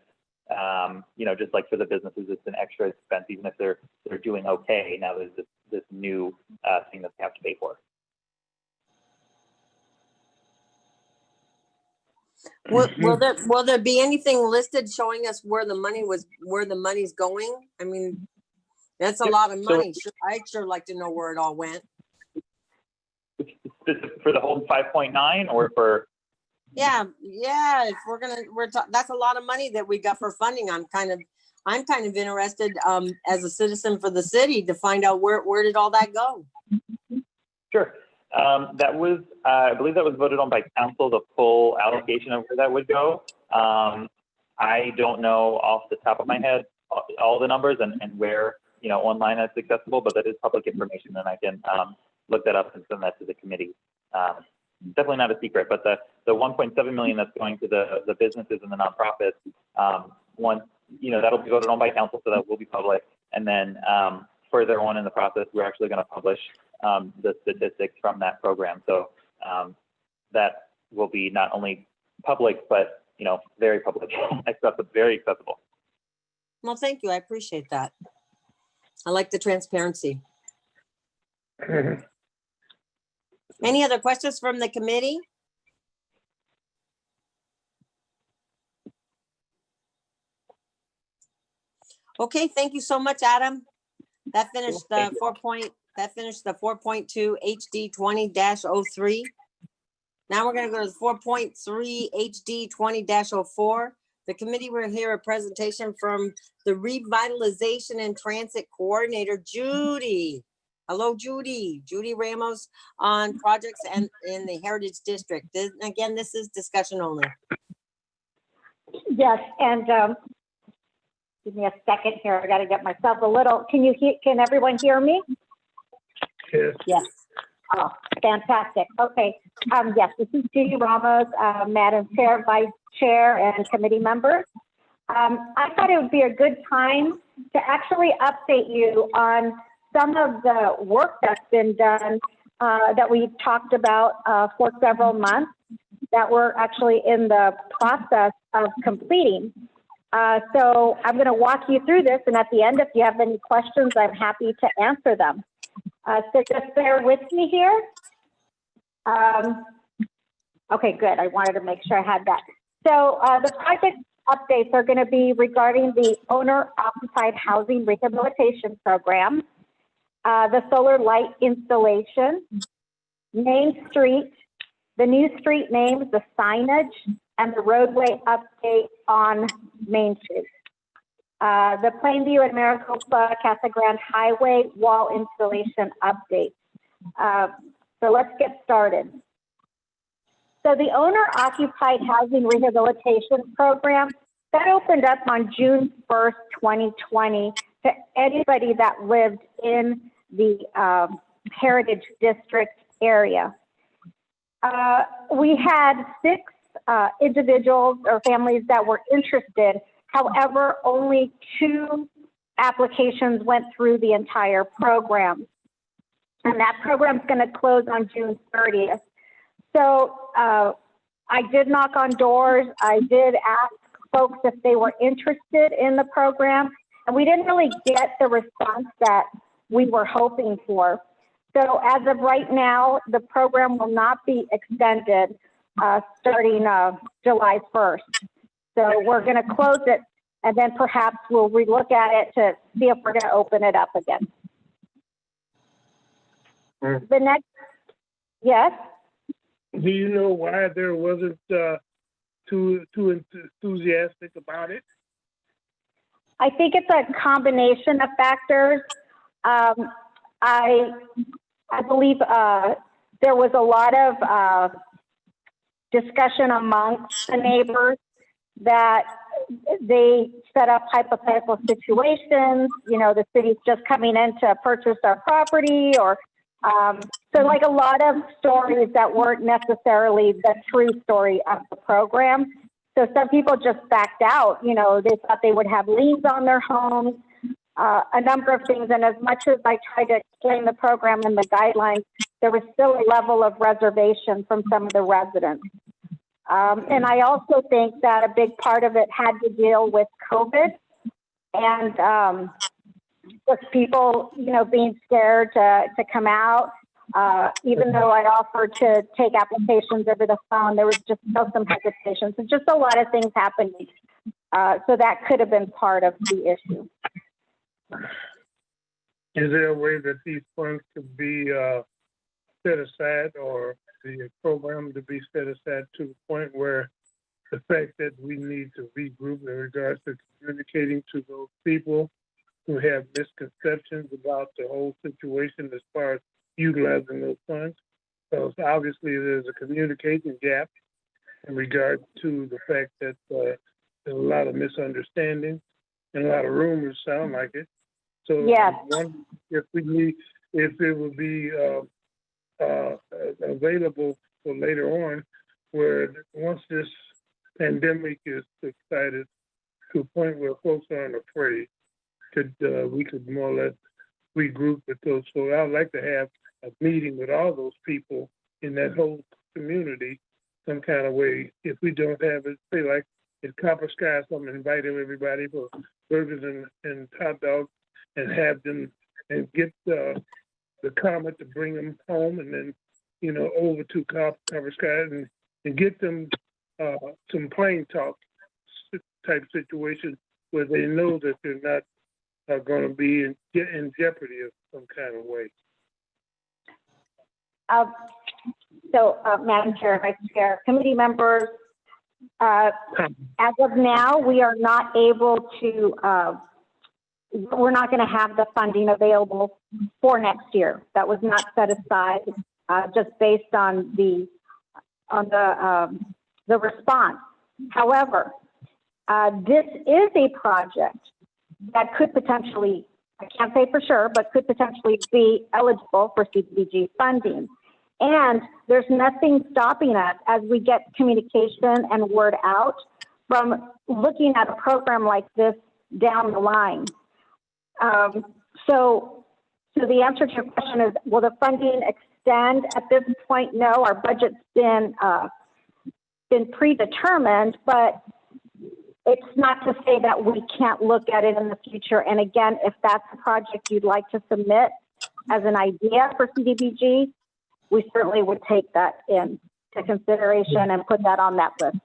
Just like for the businesses, it's an extra expense, even if they're doing okay. Now there's this new thing that they have to pay for. Will there be anything listed showing us where the money's going? I mean, that's a lot of money. I'd sure like to know where it all went. For the whole 5.9 or for? Yeah. If that's a lot of money that we got for funding. I'm kind of interested as a citizen for the city to find out where did all that go? Sure. That was, I believe that was voted on by council, the full allocation of where that would go. I don't know off the top of my head all the numbers and where, online that's accessible, but that is public information, and I can look that up and send that to the committee. Definitely not a secret, but the 1.7 million that's going to the businesses and the nonprofits, once, that'll be voted on by council, so that will be public. And then further on in the process, we're actually going to publish the statistics from that program. So that will be not only public, but, very public, very accessible. Well, thank you. I appreciate that. I like the transparency. Any other questions from the committee? Okay, thank you so much, Adam. That finished the 4.2 HD 20-03. Now we're gonna go to 4.3 HD 20-04. The committee will hear a presentation from the Revitalization and Transit Coordinator, Judy. Hello, Judy. Judy Ramos on projects and in the Heritage District. Again, this is discussion only. Yes, and give me a second here. I got to get myself a little. Can everyone hear me? Yes. Yes. Oh, fantastic. Okay. Yes, this is Judy Ramos, Madam Chair, Vice Chair, and committee members. I thought it would be a good time to actually update you on some of the work that's been done that we've talked about for several months that we're actually in the process of completing. So I'm going to walk you through this, and at the end, if you have any questions, I'm happy to answer them. So just bear with me here. Okay, good. I wanted to make sure I had that. So the project updates are going to be regarding the owner-occupied housing rehabilitation program, the solar light installation, Main Street, the new street names, the signage, and the roadway update on Main Street. The Plainview and Maricopa Casa Grande Highway wall installation update. So let's get started. So the owner-occupied housing rehabilitation program, that opened up on June 1st, 2020 to anybody that lived in the Heritage District area. We had 6 individuals or families that were interested. However, only 2 applications went through the entire program. And that program's going to close on June 30th. So I did knock on doors. I did ask folks if they were interested in the program. And we didn't really get the response that we were hoping for. So as of right now, the program will not be extended starting July 1st. So we're going to close it, and then perhaps we'll relook at it to see if we're going to open it up again. The next, yes? Do you know why there wasn't too enthusiastic about it? I think it's a combination of factors. I believe there was a lot of discussion amongst the neighbors that they set up hypothetical situations. You know, the city's just coming in to purchase our property, or so like a lot of stories that weren't necessarily the true story of the program. So some people just backed out. You know, they thought they would have liens on their homes, a number of things. And as much as I tried to explain the program and the guidelines, there was still a level of reservation from some of the residents. And I also think that a big part of it had to deal with COVID and just people, you know, being scared to come out. Even though I offered to take applications over the phone, there was just still some hesitation. So just a lot of things happening. So that could have been part of the issue. Is there a way that these funds could be set aside, or the program to be set aside to the point where the fact that we need to regroup in regards to communicating to those people who have misconceptions about the whole situation as far as utilizing those funds? Because obviously there's a communication gap in regard to the fact that there's a lot of misunderstanding and a lot of rumors sound like it. So yes. If it would be available for later on, where once this pandemic is subsided to a point where folks aren't afraid, we could more or less regroup with those. So I'd like to have a meeting with all those people in that whole community, some kind of way. If we don't have it, say like at Copper Sky, I'm inviting everybody for burgers and hot dogs, and have them and get the the Comet to bring them home, and then, you know, over to Cover Sky and get them some plain talk type situation where they know that they're not going to be in jeopardy of some kind of way. Madam Chair, Vice Chair, committee members, as of now, we are not able to, we're not going to have the funding available for next year. That was not set aside just based on the response. However, this is a project that could potentially, I can't say for sure, but could potentially be eligible for CDBG funding. And there's nothing stopping us as we get communication and word out from looking at a program like this down the line. So the answer to your question is, will the funding extend? At this point, no. Our budget's been predetermined, but it's not to say that we can't look at it in the future. And again, if that's a project you'd like to submit as an idea for CDBG, we certainly would take that into consideration and put that on that list.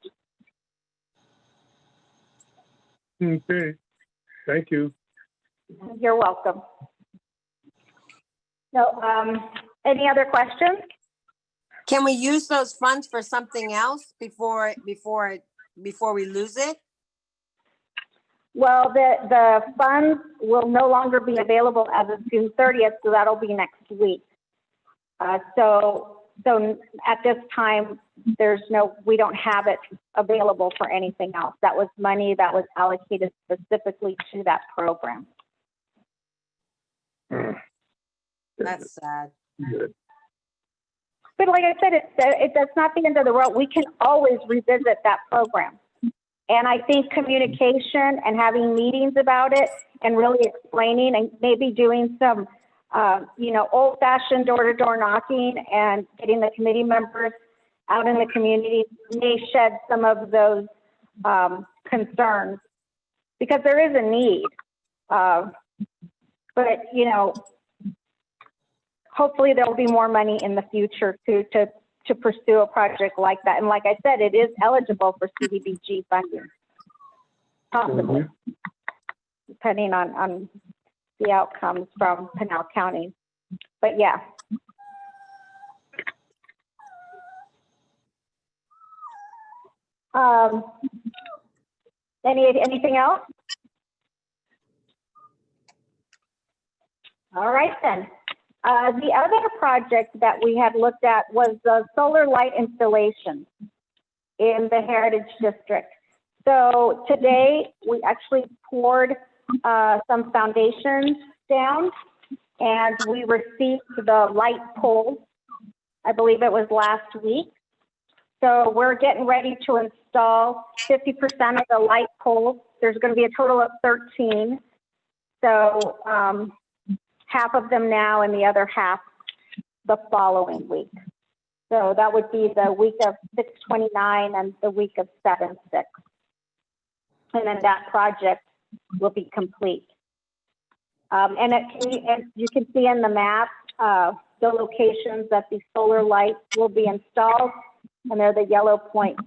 Okay, thank you. You're welcome. So, any other questions? Can we use those funds for something else before we lose it? Well, the funds will no longer be available as of June 30th, so that'll be next week. So at this time, we don't have it available for anything else. That was money that was allocated specifically to that program. That's sad. But like I said, that's not the end of the road. We can always revisit that program. And I think communication and having meetings about it and really explaining and maybe doing some old-fashioned door-to-door knocking and getting the committee members out in the community may shed some of those concerns, because there is a need. But hopefully there will be more money in the future to pursue a project like that. And like I said, it is eligible for CDBG funding, possibly, depending on the outcomes from Pinal County. But yeah. Anything else? All right then. The other project that we had looked at was the solar light installation in the Heritage District. So today we actually poured some foundations down, and we received the light poles. I believe it was last week. So we're getting ready to install 50% of the light poles. There's going to be a total of 13. So half of them now and the other half the following week. So that would be the week of 6/29 and the week of 7/6. And then that project will be complete. And you can see in the map the locations that the solar lights will be installed, and they're the yellow points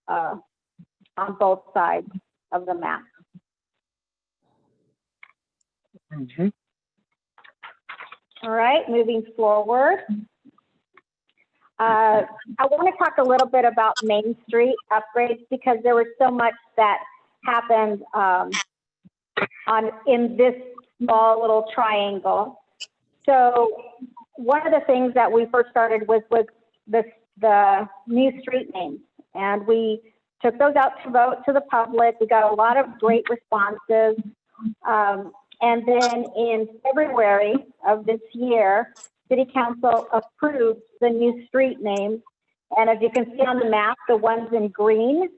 on both sides of the map. Mm-hmm. All right, moving forward. I want to talk a little bit about Main Street upgrades, because there was so much that happened in this small little triangle. So one of the things that we first started with was the new street names, and we took those out to vote to the public. We got a lot of great responses. And then in February of this year, City Council approved the new street names. And as you can see on the map, the ones in green,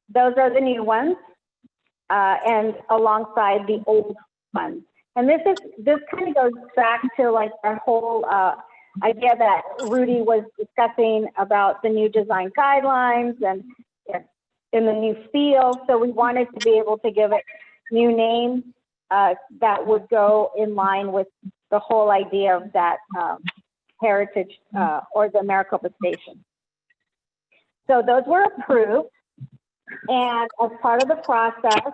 those are the new ones, and alongside the old ones. And this kind of goes back to like our whole idea that Rudy was discussing about the new design guidelines and in the new feel. So we wanted to be able to give it new names that would go in line with the whole idea of that heritage or the Maricopa station. So those were approved, and as part of the process,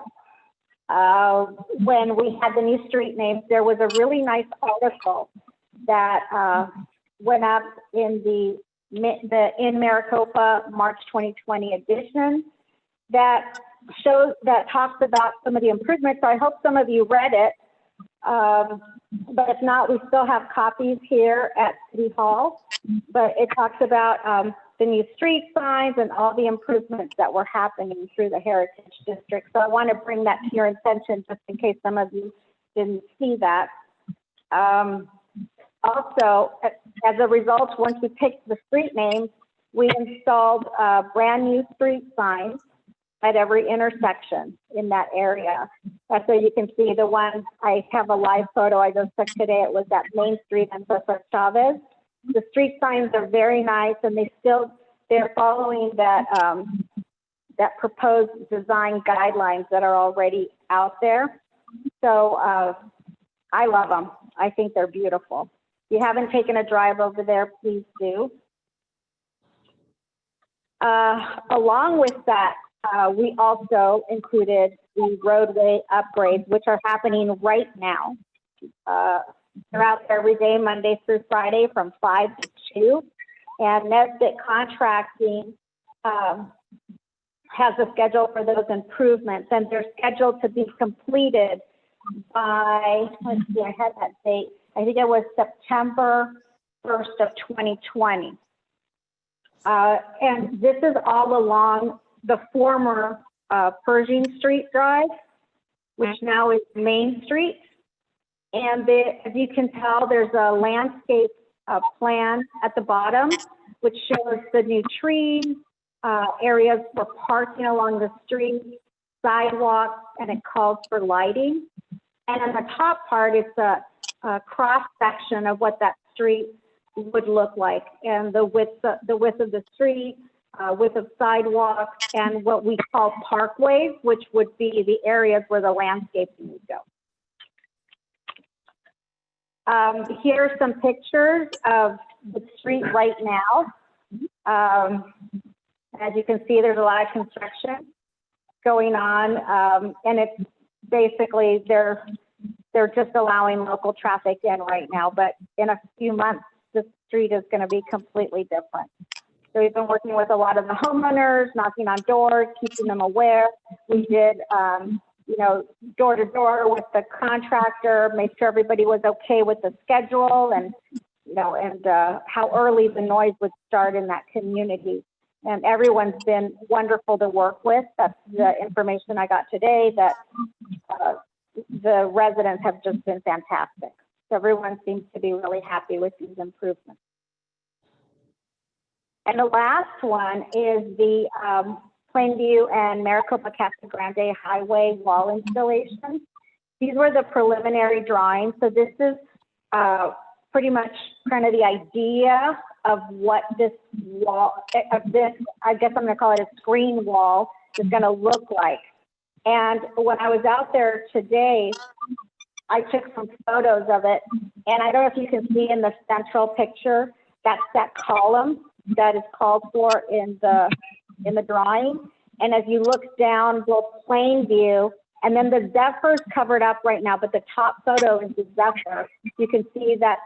when we had the new street names, there was a really nice article that went up in the in Maricopa March 2020 edition that talks about some of the improvements. So I hope some of you read it, but if not, we still have copies here at City Hall. But it talks about the new street signs and all the improvements that were happening through the Heritage District. So I want to bring that to your attention just in case some of you didn't see that. Also, as a result, once we picked the street names, we installed brand new street signs at every intersection in that area. So you can see the one, I have a live photo I just took today. It was at Main Street and Cesar Chavez. The street signs are very nice, and they're following that that proposed design guidelines that are already out there. So I love them. I think they're beautiful. If you haven't taken a drive over there, please do. Along with that, we also included the roadway upgrades, which are happening right now. They're out there every day, Monday through Friday from 5 to 2. And Nesbitt Contracting has a schedule for those improvements, and they're scheduled to be completed by, let's see, I had that date. I think it was September 1st of 2020. And this is all along the former Pershing Street Drive, which now is Main Street. And as you can tell, there's a landscape plan at the bottom, which shows the new trees, areas for parking along the street, sidewalks, and it calls for lighting. And on the top part, it's a cross section of what that street would look like, and the width of the street, width of sidewalks, and what we call parkways, which would be the areas where the landscaping would go. Here are some pictures of the street right now. As you can see, there's a lot of construction going on, and it's basically they're just allowing local traffic in right now, but in a few months, the street is going to be completely different. So we've been working with a lot of the homeowners, knocking on doors, keeping them aware. We did, door to door with the contractor, make sure everybody was okay with the schedule and, how early the noise would start in that community. And everyone's been wonderful to work with. That's the information I got today, that the residents have just been fantastic. So everyone seems to be really happy with these improvements. And the last one is the Plainview and Maricopa Casa Grande Highway wall installation. These were the preliminary drawings. So this is pretty much kind of the idea of what this wall, I guess I'm going to call it a screen wall, is going to look like. And when I was out there today, I took some photos of it, and I don't know if you can see in the central picture, that's that column that is called for in the drawing. And as you look down both plain view, and then the Zephyr's covered up right now, but the top photo is the Zephyr. You can see that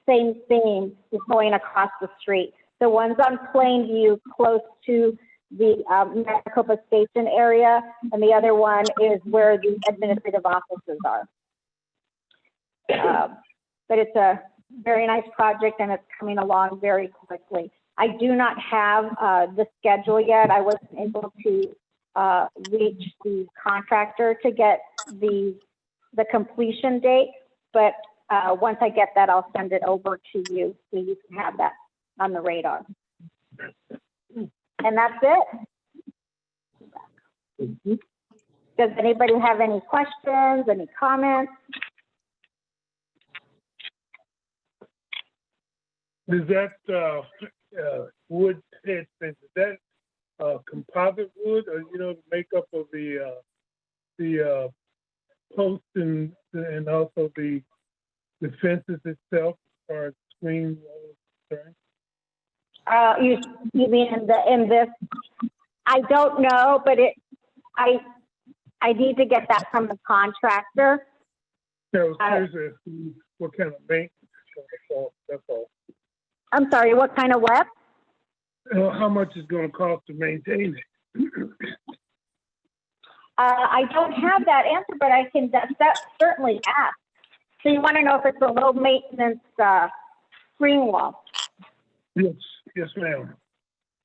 same theme is going across the street. The one's on plain view close to the Maricopa Station area, and the other one is where the administrative offices are. But it's a very nice project, and it's coming along very quickly. I do not have the schedule yet. I wasn't able to reach the contractor to get the completion date, but once I get that, I'll send it over to you so you can have that on the radar. And that's it. Does anybody have any questions, any comments? Is that wood head fence, is that composite wood, or the makeup of the posts and also the the fences itself or screen? You mean in this? I don't know, but I need to get that from the contractor. So seriously, what kind of maintenance is going to cost? That's all. I'm sorry, what kind of what? How much is going to cost to maintain it? I don't have that answer, but I can certainly ask. So you want to know if it's a low maintenance screen wall? Yes, ma'am.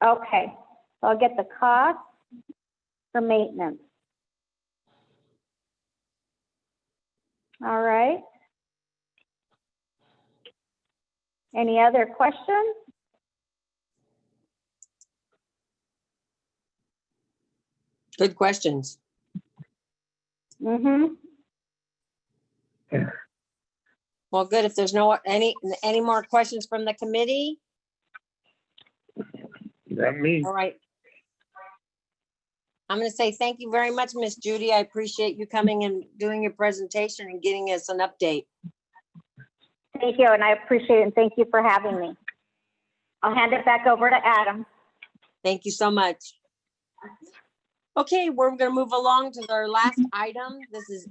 Okay, so I'll get the cost for maintenance. All right. Any other questions? Good questions. Mm-hmm. Well, good. If there's any more questions from the committee? That me. All right. I'm going to say thank you very much, Miss Judy. I appreciate you coming and doing your presentation and getting us an update. Thank you, and I appreciate it, and thank you for having me. I'll hand it back over to Adam. Thank you so much. Okay, we're going to move along to our last item. This is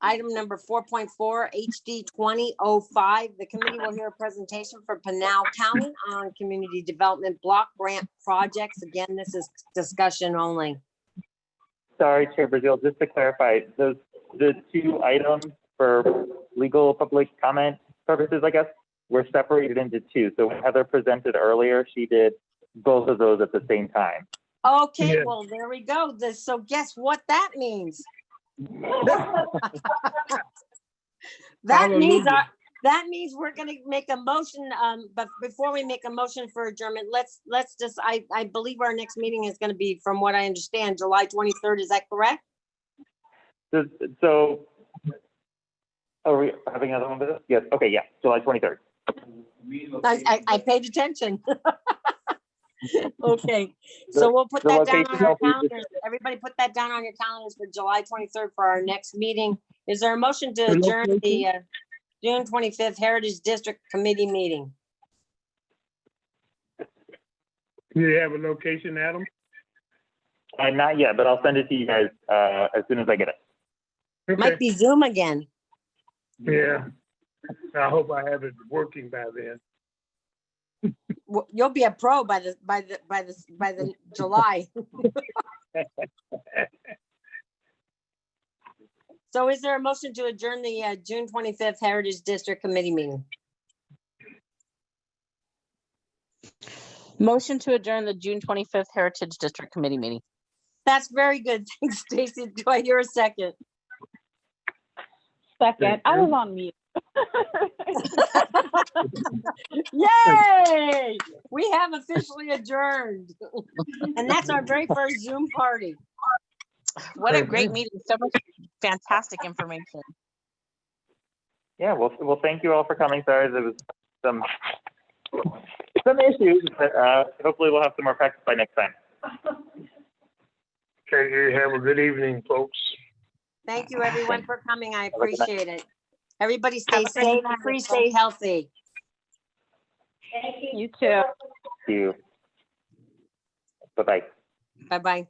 item number 4.4, HD 2005. The committee will hear a presentation from Pinal County on community development block grant projects. Again, this is discussion only. Sorry, Chair Brazil, just to clarify, the two items for legal public comment purposes, I guess, were separated into two. So when Heather presented earlier, she did both of those at the same time. Okay, Yeah. well, there we go. So guess what that means? That means we're going to make a motion. But before we make a motion for adjournment, let's just. I believe our next meeting is going to be, from what I understand, July 23rd. Is that correct? So are we having another one with us? Yes. Okay. Yeah. July 23rd. I paid attention. Okay, so we'll put that down on our calendars. Everybody put that down on your calendars for July 23rd for our next meeting. Is there a motion to adjourn the June 25th Heritage District Committee meeting? Do you have a location, Adam? Not yet, but I'll send it to you guys as soon as I get it. Okay. Might be Zoom again. Yeah. I hope I have it working by then. You'll be a pro by the July. So is there a motion to adjourn the June 25th Heritage District Committee meeting? Motion to adjourn the June 25th Heritage District Committee meeting. That's very good. Thanks, Stacy. Do I hear a second? Second. I was on mute. Yay! We have officially adjourned. And that's our very first Zoom party. What a great meeting. So much fantastic information. Yeah. Well, thank you all for coming. Sorry, there was some issues, but hopefully we'll have some more practice by next time. Okay, you have a good evening, folks. Thank you, everyone, for coming. I appreciate it. Everybody stay safe, free, stay healthy. Thank you. You too. See you. Bye-bye. Bye-bye. Bye.